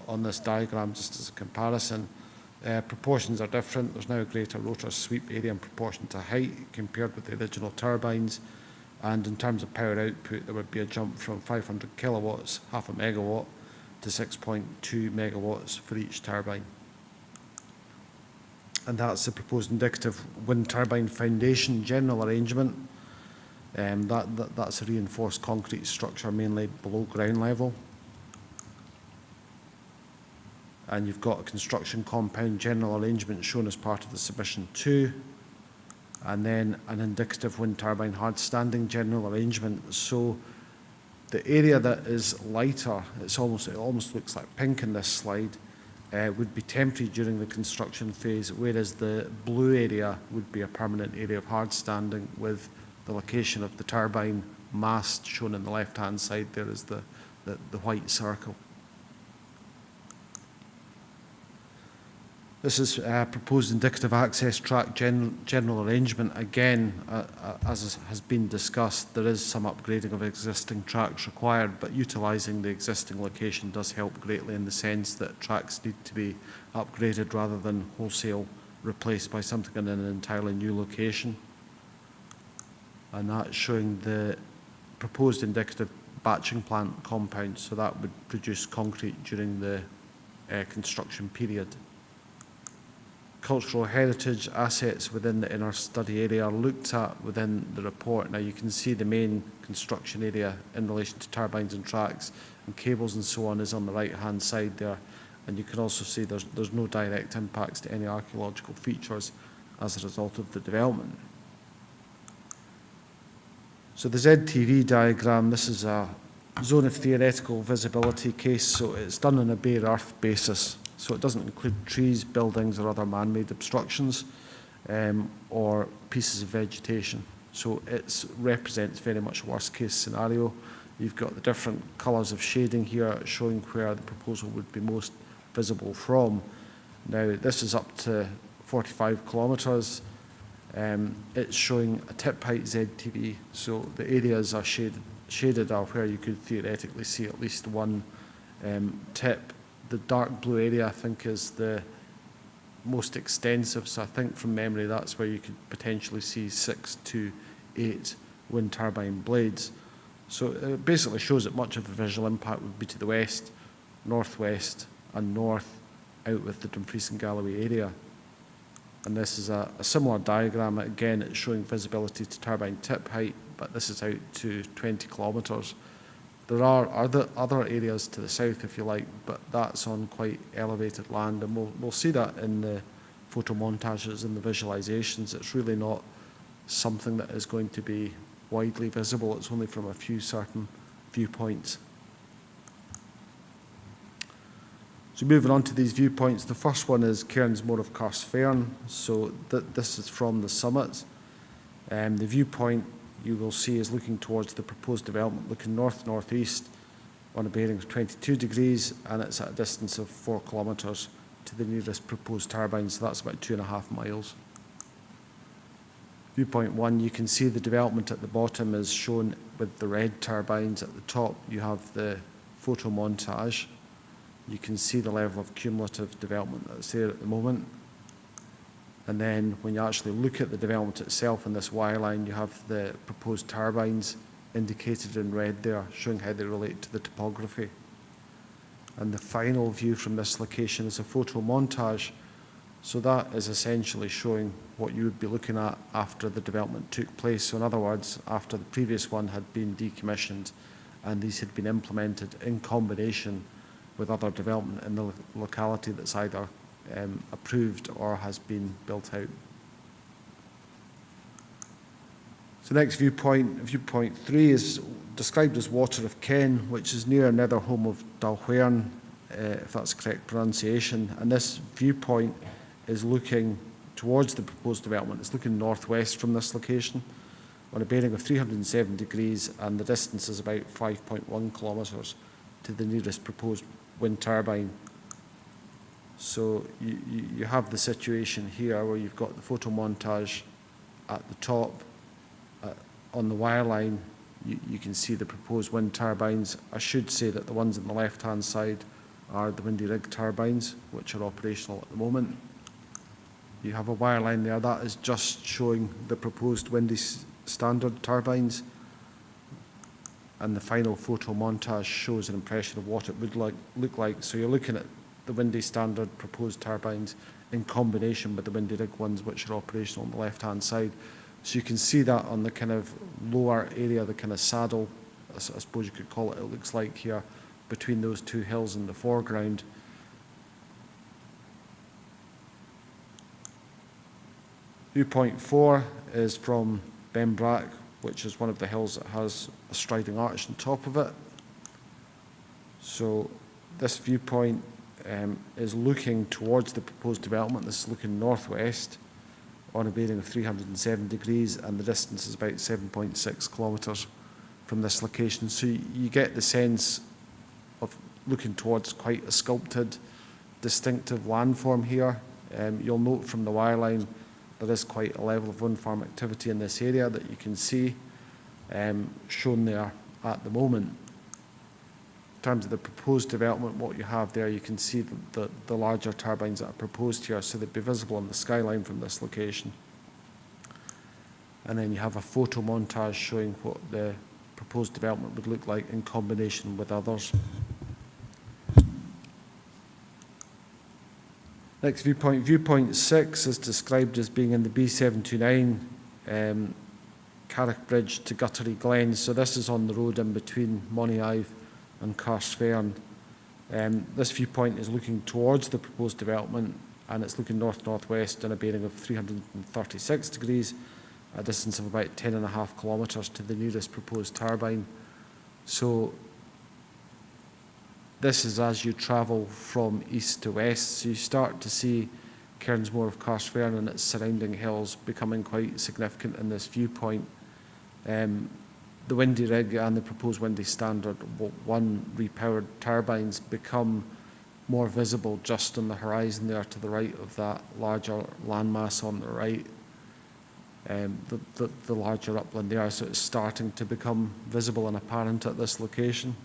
on this diagram, just as a comparison. Proportions are different. There's now a greater rotor sweep area in proportion to height compared with the original turbines, and in terms of power output there would be a jump from 500 kilowatts, half a megawatt, to 6.2 megawatts for each turbine. And that's the proposed indicative wind turbine foundation general arrangement. That's a reinforced concrete structure mainly below ground level. And you've got a construction compound general arrangement shown as part of the submission 2, and then an indicative wind turbine hard standing general arrangement. So the area that is lighter, it almost looks like pink in this slide, would be temporary during the construction phase, whereas the blue area would be a permanent area of hard standing, with the location of the turbine mast shown on the left hand side there is the white circle. This is a proposed indicative access track general arrangement. Again, as has been discussed, there is some upgrading of existing tracks required, but utilising the existing location does help greatly in the sense that tracks need to be upgraded rather than wholesale replaced by something in an entirely new location. And that's showing the proposed indicative batching plant compound, so that would produce concrete during the construction period. Cultural heritage assets within the inner study area are looked at within the report. Now you can see the main construction area in relation to turbines and tracks and cables and so on is on the right hand side there, and you can also see there's no direct impacts to any archaeological features as a result of the development. So the ZTV diagram, this is a zone of theoretical visibility case, so it's done on a bare earth basis. So it doesn't include trees, buildings or other man-made obstructions or pieces of vegetation. So it represents very much a worst case scenario. You've got the different colours of shading here showing where the proposal would be most visible from. Now this is up to 45 kilometres. It's showing a tip height ZTV, so the areas are shaded are where you could theoretically see at least one tip. The dark blue area, I think, is the most extensive, so I think from memory that's where you could potentially see 6 to 8 wind turbine blades. So it basically shows that much of the visual impact would be to the west, northwest and north, out with the Dumfries and Galloway area. And this is a similar diagram. Again, it's showing visibility to turbine tip height, but this is out to 20 kilometres. There are other areas to the south, if you like, but that's on quite elevated land, and we'll see that in the photo montages and the visualisations. It's really not something that is going to be widely visible. It's only from a few certain viewpoints. So moving on to these viewpoints, the first one is Cairnsmore of Carstfairn. So this is from the summit. The viewpoint you will see is looking towards the proposed development, looking north-northeast on a bearing of 22 degrees, and it's at a distance of 4 kilometres to the nearest proposed turbine, so that's about 2.5 miles. Viewpoint 1, you can see the development at the bottom is shown with the red turbines. At the top you have the photo montage. You can see the level of cumulative development that's there at the moment. And then when you actually look at the development itself in this Y line, you have the proposed turbines indicated in red there, showing how they relate to the topography. And the final view from this location is a photo montage. So that is essentially showing what you would be looking at after the development took place. So in other words, after the previous one had been decommissioned and these had been implemented in combination with other development in the locality that's either approved or has been built out. So next viewpoint 3 is described as Water of Ken, which is near Netherholm of Dalhuern, if that's the correct pronunciation. And this viewpoint is looking towards the proposed development. It's looking northwest from this location on a bearing of 307 degrees, and the distance is about 5.1 kilometres to the nearest proposed wind turbine. So you have the situation here where you've got the photo montage at the top. On the wireline, you can see the proposed wind turbines. I should say that the ones on the left-hand side are the Windy Rig turbines, which are operational at the moment. You have a wireline there. That is just showing the proposed Windy Standard turbines. And the final photo montage shows an impression of what it would look like. So you're looking at the Windy Standard proposed turbines in combination with the Windy Rig ones, which are operational on the left-hand side. So you can see that on the kind of lower area, the kind of saddle, I suppose you could call it looks like here, between those two hills in the foreground. Viewpoint 4 is from Benbrack, which is one of the hills that has a striding arch on top of it. So this viewpoint is looking towards the proposed development. This is looking northwest on a bearing of 307 degrees, and the distance is about 7.6 kilometres from this location. So you get the sense of looking towards quite a sculpted, distinctive landform here. You'll note from the wireline there is quite a level of wind farm activity in this area that you can see shown there at the moment. In terms of the proposed development, what you have there, you can see the larger turbines that are proposed here, so they'd be visible on the skyline from this location. And then you have a photo montage showing what the proposed development would look like in combination with others. Next viewpoint, viewpoint 6 is described as being in the B729 Carrick Bridge to Guttery Glen. So this is on the road in between Moniaive and Carsfern. This viewpoint is looking towards the proposed development, and it's looking north-northwest on a bearing of 336 degrees, a distance of about 10.5 kilometres to the nearest proposed turbine. So this is as you travel from east to west, so you start to see Cairnsmore of Carsfern and its surrounding hills becoming quite significant in this viewpoint. The Windy Rig and the proposed Windy Standard 1 repowered turbines become more visible just on the horizon there to the right of that larger landmass on the right, the larger upland there, so it's starting to become visible and apparent at this location.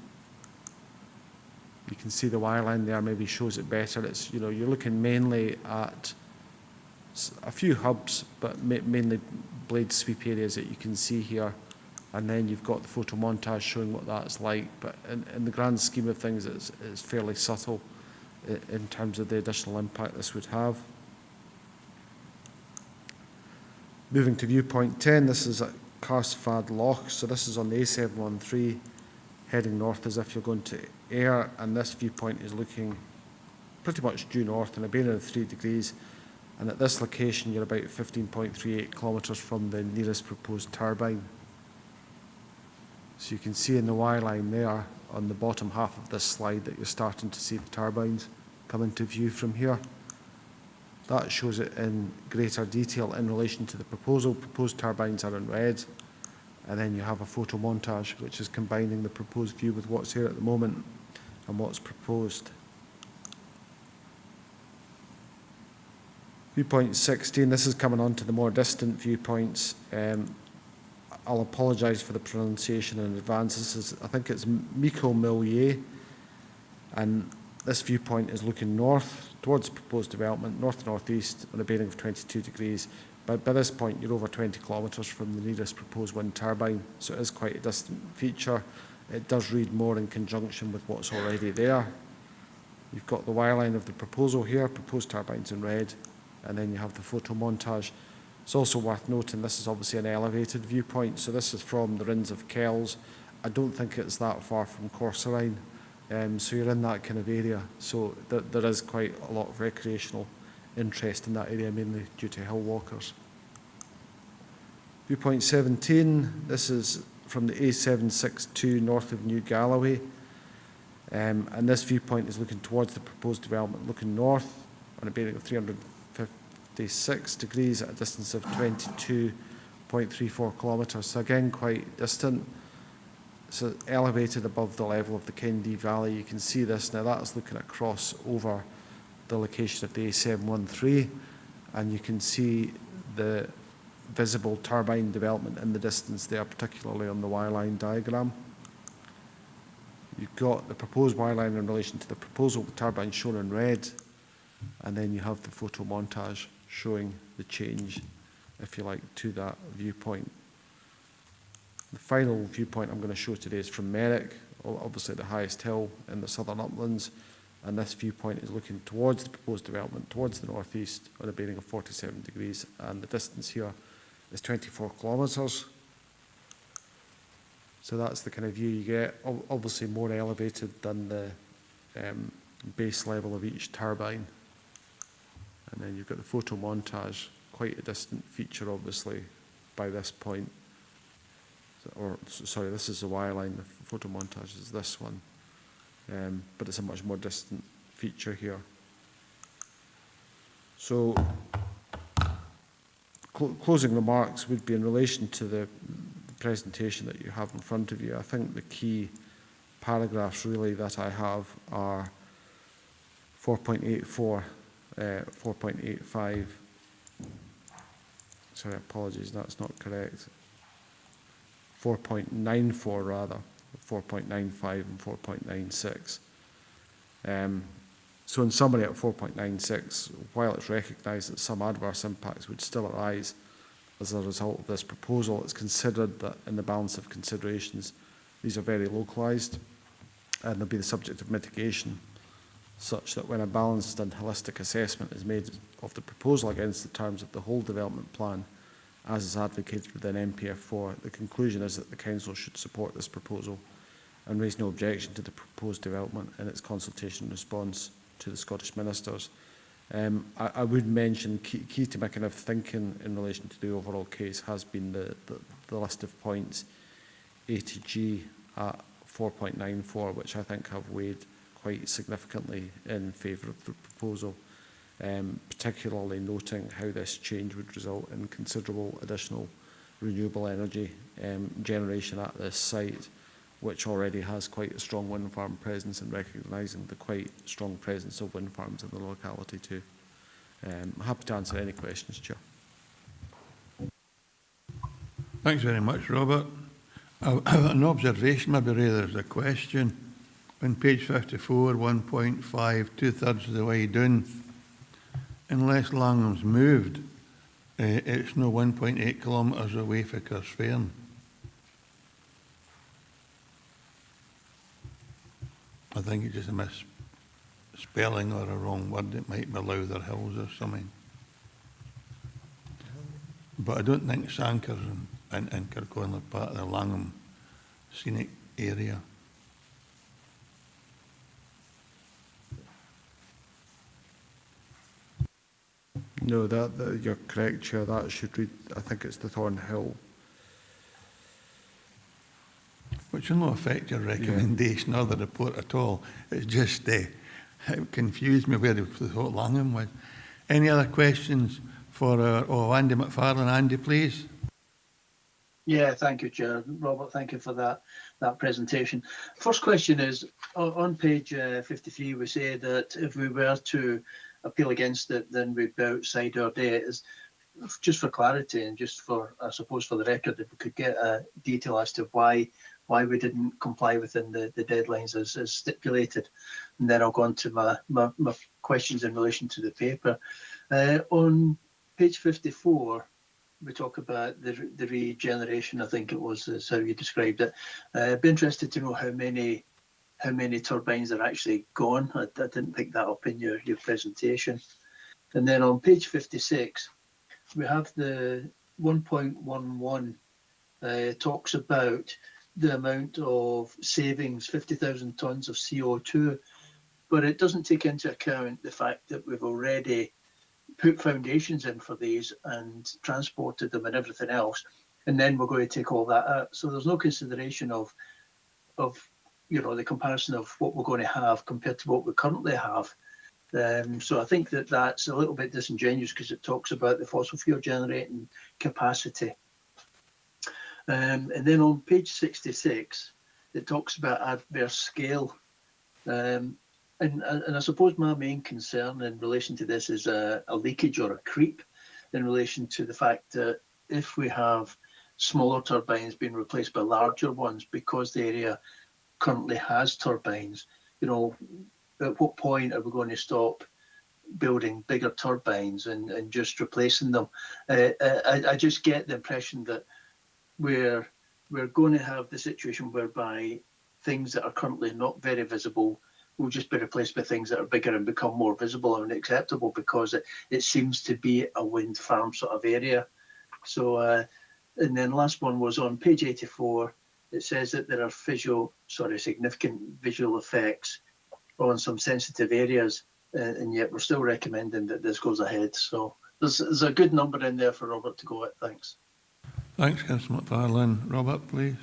You can see the wireline there maybe shows it better. It's, you're looking mainly at a few hubs, but mainly blade sweep areas that you can see here. And then you've got the photo montage showing what that's like. But in the grand scheme of things, it's fairly subtle in terms of the additional impact this would have. Moving to viewpoint 10, this is at Carsfad Loch. So this is on the A713, heading north as if you're going to Ayr, and this viewpoint is looking pretty much due north in a bearing of 3 degrees, and at this location you're about 15.38 kilometres from the nearest proposed turbine. So you can see in the wireline there on the bottom half of this slide that you're starting to see the turbines come into view from here. That shows it in greater detail in relation to the proposal. Proposed turbines are in red, and then you have a photo montage which is combining the proposed view with what's here at the moment and what's proposed. Viewpoint 16, this is coming on to the more distant viewpoints. I'll apologise for the pronunciation in advance. I think it's Mico Millier, and this viewpoint is looking north towards the proposed development, north-northeast on a bearing of 22 degrees. But by this point, you're over 20 kilometres from the nearest proposed wind turbine, so it is quite a distant feature. It does read more in conjunction with what's already there. You've got the wireline of the proposal here, proposed turbines in red, and then you have the photo montage. It's also worth noting this is obviously an elevated viewpoint, so this is from the Rins of Kells. I don't think it's that far from Corsorine, so you're in that kind of area. So there is quite a lot of recreational interest in that area, mainly due to hill walkers. Viewpoint 17, this is from the A762 north of New Galloway. And this viewpoint is looking towards the proposed development, looking north on a bearing of 356 degrees at a distance of 22.34 kilometres. So again, quite distant. So elevated above the level of the Kendee Valley. You can see this now. That's looking across over the location of the A713, and you can see the visible turbine development in the distance there, particularly on the wireline diagram. You've got the proposed wireline in relation to the proposal with turbines shown in red, and then you have the photo montage showing the change, if you like, to that viewpoint. The final viewpoint I'm going to show today is from Merrick, obviously the highest hill in the southern uplands, and this viewpoint is looking towards the proposed development, towards the northeast on a bearing of 47 degrees, and the distance here is 24 kilometres. So that's the kind of view you get, obviously more elevated than the base level of each turbine. And then you've got the photo montage, quite a distant feature obviously by this point. Sorry, this is the wireline, the photo montage is this one, but it's a much more distant feature here. So closing remarks would be in relation to the presentation that you have in front of you. I think the key paragraphs really that I have are 4.84, 4.85, sorry, apologies, that's not correct. 4.94 rather, 4.95 and 4.96. So in summary at 4.96, while it's recognised that some adverse impacts would still arise as a result of this proposal, it's considered that in the balance of considerations, these are very localised and they'll be the subject of mitigation, such that when a balanced and holistic assessment is made of the proposal against the terms of the whole development plan, as is advocated within MPF4, the conclusion is that the Council should support this proposal and raise no objection to the proposed development in its consultation response to the Scottish Ministers. I would mention key to my kind of thinking in relation to the overall case has been the list of points A to G at 4.94, which I think have weighed quite significantly in favour of the proposal, particularly noting how this change would result in considerable additional renewable energy generation at this site, which already has quite a strong wind farm presence, and recognising the quite strong presence of wind farms in the locality too. I'm happy to answer any questions, Chair. Thanks very much, Robert. An observation, maybe rather as a question. On page 54, 1.5, 2/3 of the way down, unless Langham's moved, it's no 1.8 kilometres away for Carsfairn. I think it's just a misspelling or a wrong word. It might be Lowther Hills or something. But I don't think Sankers and Kirkconnell are part of the Langham scenic area. No, that you're correct, Chair. That should read, I think it's the Thornhill. Which will not affect your recommendation or the report at all. It's just it confused me where the thought Langham was. Any other questions for Andy McFarlane? Andy, please. Yeah, thank you, Chair. Robert, thank you for that presentation. First question is, on page 53, we say that if we were to appeal against it, then we'd be outside our date. Just for clarity and just for, I suppose, for the record, if we could get a detail as to why we didn't comply within the deadlines as stipulated. And then I'll go on to my questions in relation to the paper. On page 54, we talk about the regeneration, I think it was, is how you described it. I'd be interested to know how many how many turbines are actually gone. I didn't pick that up in your presentation. And then on page 56, we have the 1.11 talks about the amount of savings, 50,000 tonnes of CO2, but it doesn't take into account the fact that we've already put foundations in for these and transported them and everything else, and then we're going to take all that out. So there's no consideration of the comparison of what we're going to have compared to what we currently have. So I think that that's a little bit disingenuous because it talks about the fossil fuel generating capacity. And then on page 66, it talks about adverse scale. And I suppose my main concern in relation to this is a leakage or a creep in relation to the fact that if we have smaller turbines being replaced by larger ones because the area currently has turbines, at what point are we going to stop building bigger turbines and just replacing them? I just get the impression that we're going to have the situation whereby things that are currently not very visible will just be replaced by things that are bigger and become more visible and acceptable because it seems to be a wind farm sort of area. So, and then last one was on page 84. It says that there are significant visual effects on some sensitive areas, and yet we're still recommending that this goes ahead. So there's a good number in there for Robert to go at. Thanks. Thanks, Councillor McFarlane. Robert, please.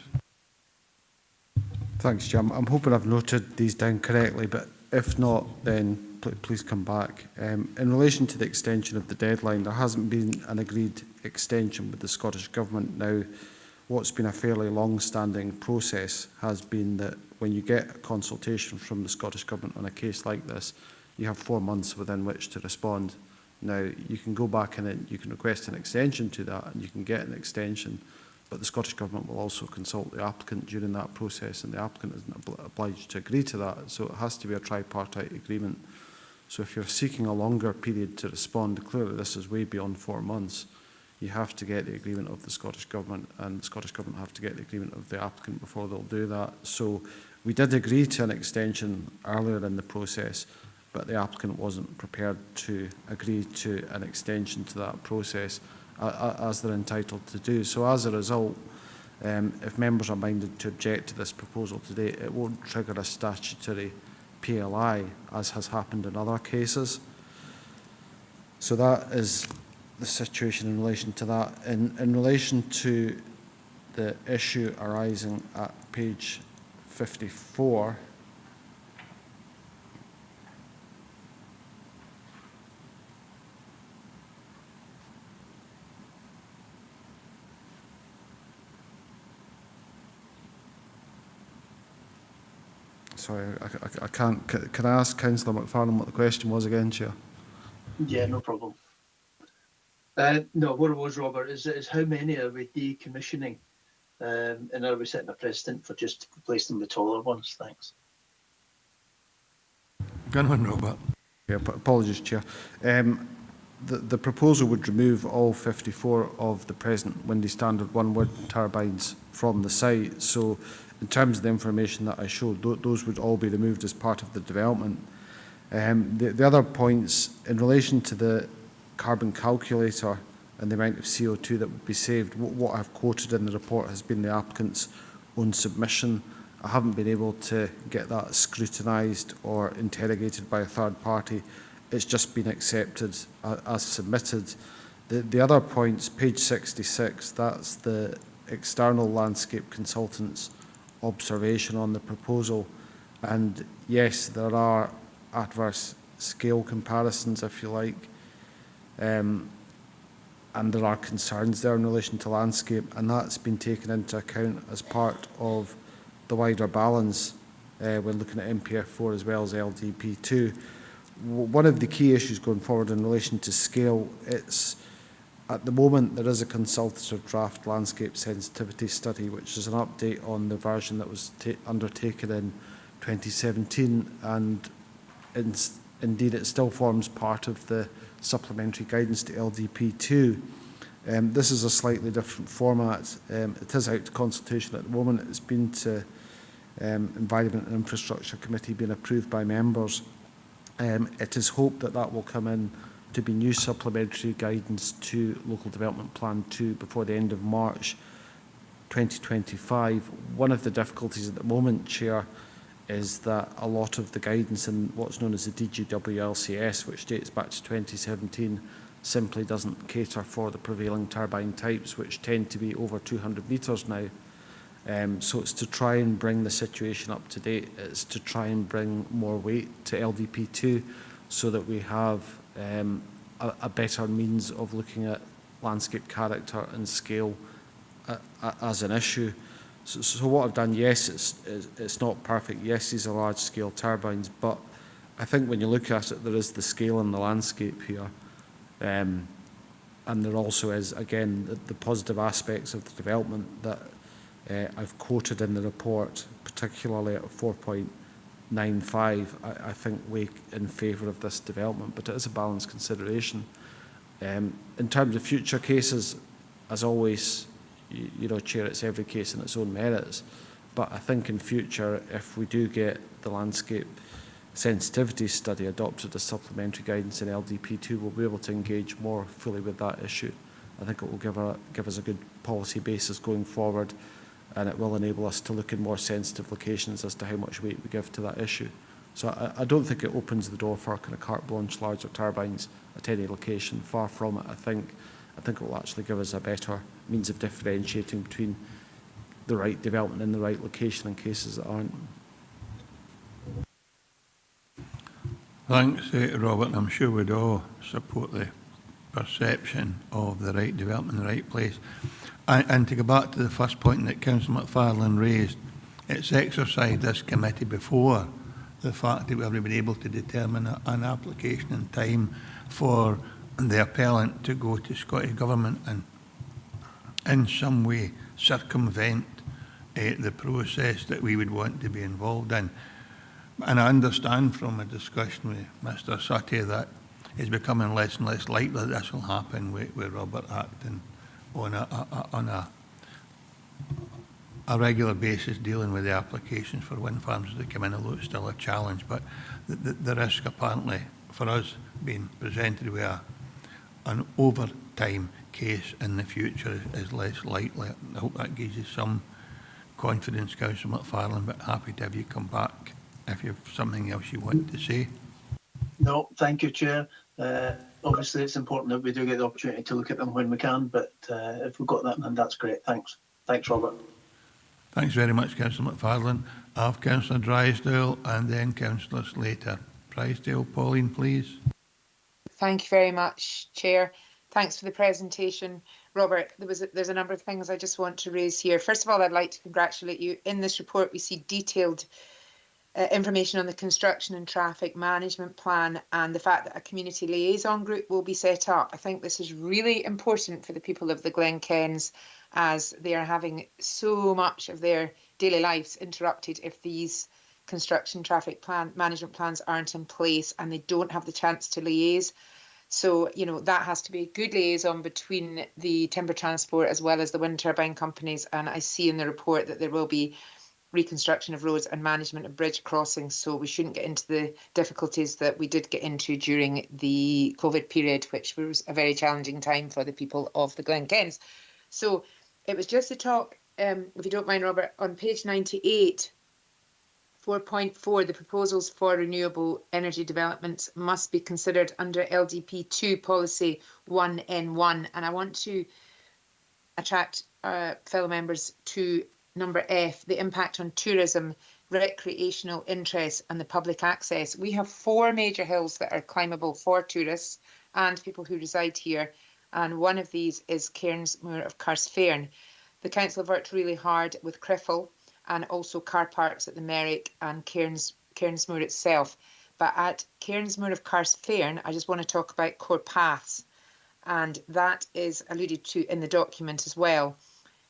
Thanks, Jim. I'm hoping I've noted these down correctly, but if not, then please come back. In relation to the extension of the deadline, there hasn't been an agreed extension with the Scottish Government. Now, what's been a fairly long-standing process has been that when you get a consultation from the Scottish Government on a case like this, you have 4 months within which to respond. Now, you can go back and you can request an extension to that, and you can get an extension, but the Scottish Government will also consult the applicant during that process, and the applicant isn't obliged to agree to that, so it has to be a tripartite agreement. So if you're seeking a longer period to respond, clearly this is way beyond 4 months, you have to get the agreement of the Scottish Government, and the Scottish Government have to get the agreement of the applicant before they'll do that. So we did agree to an extension earlier in the process, but the applicant wasn't prepared to agree to an extension to that process as they're entitled to do. So as a result, if members are minded to object to this proposal today, it won't trigger a statutory PLI, as has happened in other cases. So that is the situation in relation to that. In relation to the issue arising at page 54, sorry, I can't. Can I ask Councillor McFarlane what the question was again, Chair? Yeah, no problem. No, what it was, Robert, is how many are we decommissioning? And are we setting a precedent for just replacing the taller ones? Thanks. Go on, Robert. Yeah, apologies, Chair. The proposal would remove all 54 of the present Windy Standard 1 wind turbines from the site. So in terms of the information that I showed, those would all be removed as part of the development. The other points in relation to the carbon calculator and the amount of CO2 that would be saved, what I've quoted in the report has been the applicant's own submission. I haven't been able to get that scrutinised or interrogated by a third party. It's just been accepted as submitted. The other points, page 66, that's the external landscape consultant's observation on the proposal. And yes, there are adverse scale comparisons, if you like, and there are concerns there in relation to landscape, and that's been taken into account as part of the wider balance when looking at MPF4 as well as LDP2. One of the key issues going forward in relation to scale, it's at the moment there is a consultative draft landscape sensitivity study, which is an update on the version that was undertaken in 2017, and indeed it still forms part of the supplementary guidance to LDP2. This is a slightly different format. It is out to consultation at the moment. It's been to Environment and Infrastructure Committee being approved by members. It is hoped that that will come in to be new supplementary guidance to Local Development Plan 2 before the end of March 2025. One of the difficulties at the moment, Chair, is that a lot of the guidance in what's known as the DGWLCS, which dates back to 2017, simply doesn't cater for the prevailing turbine types, which tend to be over 200 metres now. So it's to try and bring the situation up to date. It's to try and bring more weight to LDP2 so that we have a better means of looking at landscape character and scale as an issue. So what I've done, yes, it's not perfect. Yes, these are large-scale turbines, but I think when you look at it, there is the scale in the landscape here. And there also is, again, the positive aspects of the development that I've quoted in the report, particularly at 4.95, I think weigh in favour of this development, but it is a balanced consideration. In terms of future cases, as always, you know, Chair, it's every case in its own merits. But I think in future, if we do get the landscape sensitivity study adopted as supplementary guidance in LDP2, we'll be able to engage more fully with that issue. I think it will give us a good policy basis going forward, and it will enable us to look in more sensitive locations as to how much weight we give to that issue. So I don't think it opens the door for kind of carte blanche larger turbines at any location. Far from it. I think it will actually give us a better means of differentiating between the right development in the right location and cases that aren't. Thanks, Robert. I'm sure we'd all support the perception of the right development in the right place. And to go back to the first point that Councillor McFarlane raised, it's exercised this committee before the fact that we haven't been able to determine an application in time for the appellant to go to Scottish Government and in some way circumvent the process that we would want to be involved in. And I understand from a discussion with Mr Sutty that it's becoming less and less likely that this will happen with Robert acting on a regular basis dealing with the applications for wind farms as they come in, although it's still a challenge. But the risk apparently for us being presented with an overtime case in the future is less likely. I hope that gives you some confidence, Councillor McFarlane, but happy to have you come back if you have something else you want to say. No, thank you, Chair. Obviously, it's important that we do get the opportunity to look at them when we can, but if we've got that, then that's great. Thanks. Thanks, Robert. Thanks very much, Councillor McFarlane. I have Councillor Drysdale and then Councillor Slater. Drysdale, Pauline, please. Thank you very much, Chair. Thanks for the presentation. Robert, there's a number of things I just want to raise here. First of all, I'd like to congratulate you. In this report, we see detailed information on the construction and traffic management plan and the fact that a community liaison group will be set up. I think this is really important for the people of the Glenkens, as they are having so much of their daily lives interrupted if these construction traffic plan management plans aren't in place and they don't have the chance to liaise. So, you know, that has to be a good liaison between the timber transport as well as the wind turbine companies. And I see in the report that there will be reconstruction of roads and management of bridge crossings. So we shouldn't get into the difficulties that we did get into during the COVID period, which was a very challenging time for the people of the Glenkens. So it was just a talk, if you don't mind, Robert, on page 98, 4.4, the proposals for renewable energy developments must be considered under LDP2 policy 1N1. And I want to attract fellow members to number F, the impact on tourism, recreational interests and the public access. We have 4 major hills that are climbable for tourists and people who reside here. And one of these is Cairnsmoor of Carstfairn. The council have worked really hard with Criffel and also car parks at the Merrick and Cairnsmoor itself. But at Cairnsmoor of Carstfairn, I just want to talk about core paths. And that is alluded to in the document as well.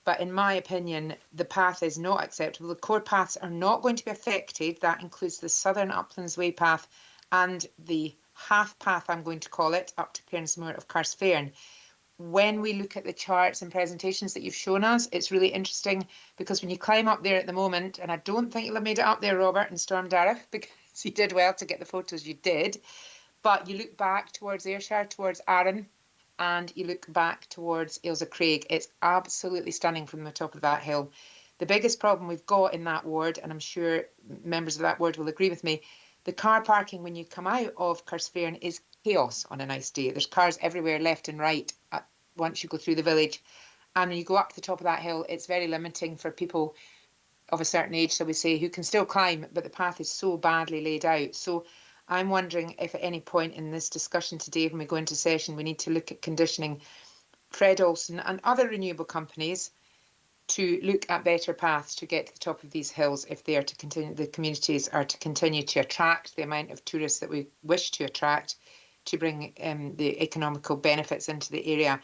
But in my opinion, the path is not acceptable. The core paths are not going to be affected. That includes the Southern Uplands Way path and the half path, I'm going to call it, up to Cairnsmoor of Carstfairn. when we look at the charts and presentations that you've shown us, it's really interesting because when you climb up there at the moment, and I don't think you'll have made it up there, Robert, in Storm Darragh, because you did well to get the photos you did, but you look back towards Ayrshire, towards Arran, and you look back towards Ailsa Craig. It's absolutely stunning from the top of that hill. The biggest problem we've got in that ward, and I'm sure members of that ward will agree with me, the car parking when you come out of Carsfairn is chaos on a nice day. There's cars everywhere, left and right, once you go through the village. And when you go up the top of that hill, it's very limiting for people of a certain age, shall we say, who can still climb, but the path is so badly laid out. So I'm wondering if at any point in this discussion today, when we go into session, we need to look at conditioning Fred Olsen and other renewable companies to look at better paths to get to the top of these hills if they are to continue, the communities are to continue to attract the amount of tourists that we wish to attract, to bring the economical benefits into the area.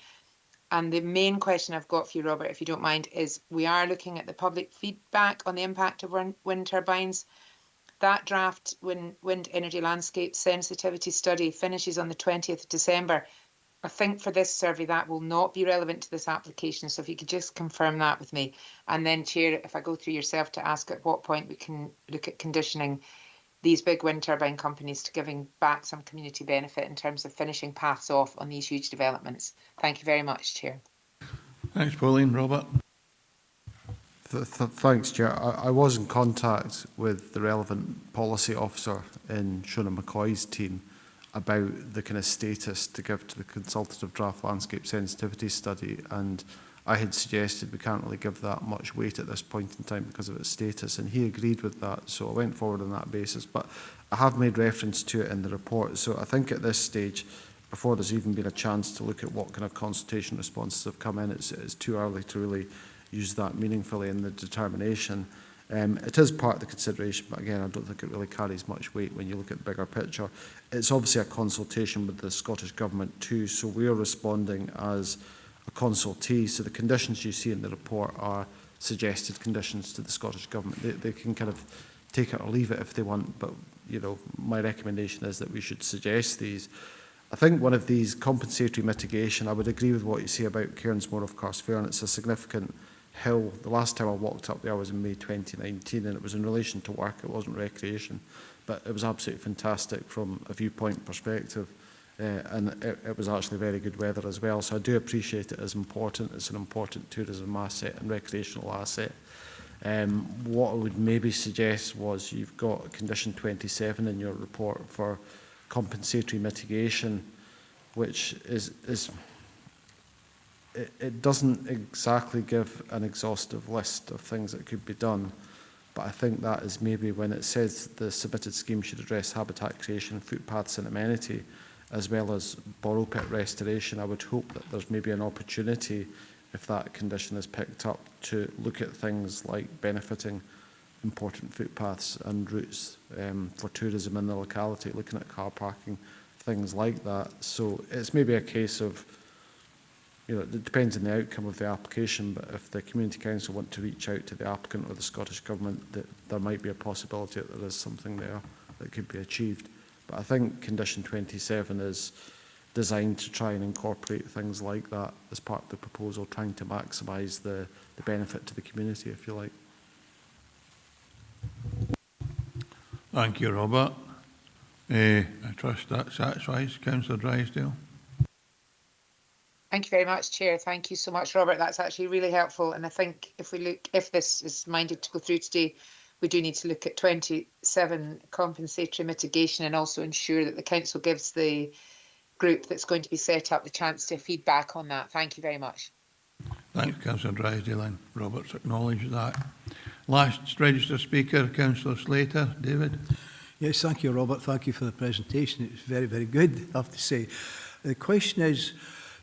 And the main question I've got for you, Robert, if you don't mind, is we are looking at the public feedback on the impact of wind turbines. That draft wind energy landscape sensitivity study finishes on the 20th of December. I think for this survey that will not be relevant to this application, so if you could just confirm that with me. And then, Chair, if I go through yourself to ask at what point we can look at conditioning these big wind turbine companies to giving back some community benefit in terms of finishing paths off on these huge developments. Thank you very much, Chair. Thanks, Pauline. Robert? Thanks, Chair. I was in contact with the relevant policy officer in Shona McCoy's team about the kind of status to give to the consultative draft landscape sensitivity study, and I had suggested we can't really give that much weight at this point in time because of its status, and he agreed with that, so I went forward on that basis. But I have made reference to it in the report, so I think at this stage, before there's even been a chance to look at what kind of consultation responses have come in, it's too early to really use that meaningfully in the determination. It is part of the consideration, but again, I don't think it really carries much weight when you look at the bigger picture. It's obviously a consultation with the Scottish Government too, so we're responding as a consultee. So the conditions you see in the report are suggested conditions to the Scottish Government. They can kind of take it or leave it if they want, but you know, my recommendation is that we should suggest these. I think one of these compensatory mitigation, I would agree with what you say about Cairnsmore of Carsfairn. It's a significant hill. The last time I walked up there was in May 2019, and it was in relation to work, it wasn't recreation, but it was absolutely fantastic from a viewpoint perspective, and it was actually very good weather as well, so I do appreciate it as important. It's an important tourism asset and recreational asset. What I would maybe suggest was you've got condition 27 in your report for compensatory mitigation, which it doesn't exactly give an exhaustive list of things that could be done, but I think that is maybe when it says the submitted scheme should address habitat creation, footpaths and amenity, as well as borrow pit restoration. I would hope that there's maybe an opportunity, if that condition is picked up, to look at things like benefiting important footpaths and routes for tourism in the locality, looking at car parking, things like that. So it's maybe a case of, you know, it depends on the outcome of the application, but if the Community Council want to reach out to the applicant or the Scottish Government, that there might be a possibility that there is something there that could be achieved. But I think condition 27 is designed to try and incorporate things like that as part of the proposal, trying to maximise the benefit to the community, if you like. Thank you, Robert. I trust that satisfies Councillor Drysdale. Thank you very much, Chair. Thank you so much, Robert. That's actually really helpful. And I think if this is minded to go through today, we do need to look at 27 compensatory mitigation and also ensure that the council gives the group that's going to be set up the chance to feedback on that. Thank you very much. Thanks, Councillor Drysdale, and Robert's acknowledged that. Last registered speaker, Councillor Slater. David. Yes, thank you, Robert. Thank you for the presentation. It was very, very good, I have to say. The question is,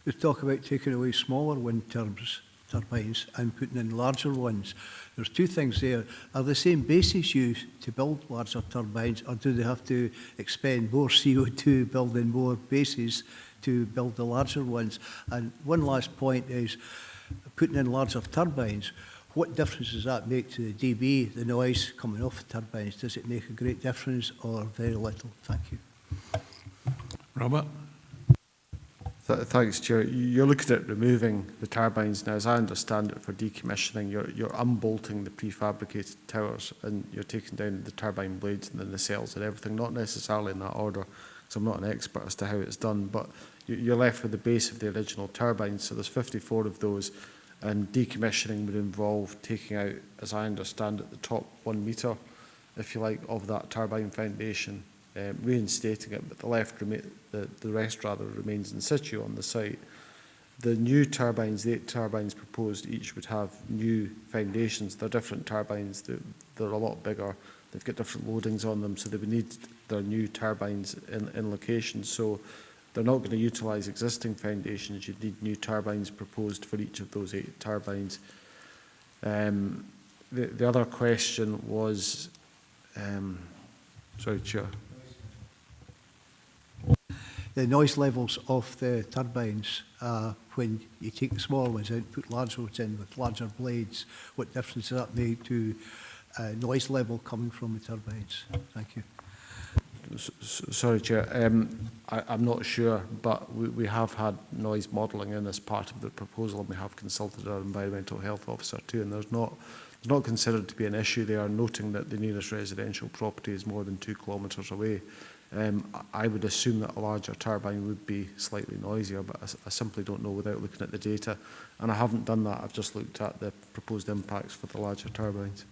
we talk about taking away smaller wind turbines and putting in larger ones. There's two things there. Are the same bases used to build larger turbines, or do they have to expend more CO2 building more bases to build the larger ones? And one last point is, putting in larger turbines, what difference does that make to the dB, the noise coming off the turbines? Does it make a great difference or very little? Thank you. Robert. Thanks, Chair. You're looking at removing the turbines now. As I understand it, for decommissioning, you're unbolting the prefabricated towers and you're taking down the turbine blades and then the cells and everything, not necessarily in that order, because I'm not an expert as to how it's done, but you're left with the base of the original turbines. So there's 54 of those, and decommissioning would involve taking out, as I understand it, the top 1 metre, if you like, of that turbine foundation, reinstating it, but the rest remains in situ on the site. The new turbines, the 8 turbines proposed, each would have new foundations. They're different turbines. They're a lot bigger. They've got different loadings on them, so they would need their new turbines in location. So they're not going to utilise existing foundations. You'd need new turbines proposed for each of those 8 turbines. The other question was, sorry, Chair. The noise levels of the turbines, when you take the small ones out, put larger ones in with larger blades, what difference does that make to noise level coming from the turbines? Thank you. Sorry, Chair. I'm not sure, but we have had noise modelling in as part of the proposal, and we have consulted our environmental health officer too, and there's not considered to be an issue there, noting that the nearest residential property is more than 2 kilometres away. I would assume that a larger turbine would be slightly noisier, but I simply don't know without looking at the data. And I haven't done that. I've just looked at the proposed impacts for the larger turbines.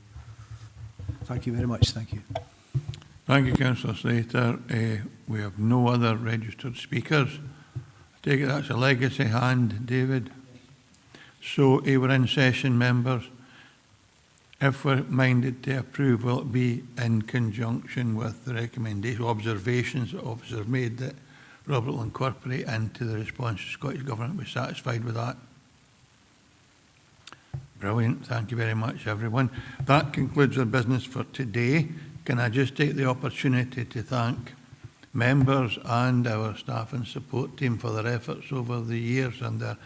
Thank you very much. Thank you. Thank you, Councillor Slater. We have no other registered speakers. I take it that's a legacy hand, David. So we're in session, members. If we're minded to approve, will it be in conjunction with the recommendation, observations that officers made that Robert will incorporate into the response to Scottish Government? We're satisfied with that? Brilliant. Thank you very much, everyone. That concludes our business for today. Can I just take the opportunity to thank members and our staff and support team for their efforts over the years and their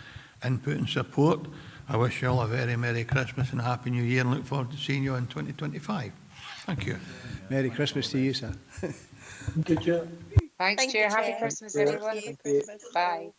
input and support. I wish you all a very Merry Christmas and a Happy New Year and look forward to seeing you in 2025. Thank you. Merry Christmas to you, sir. Good job. Thanks, Chair. Happy Christmas, everyone. Bye.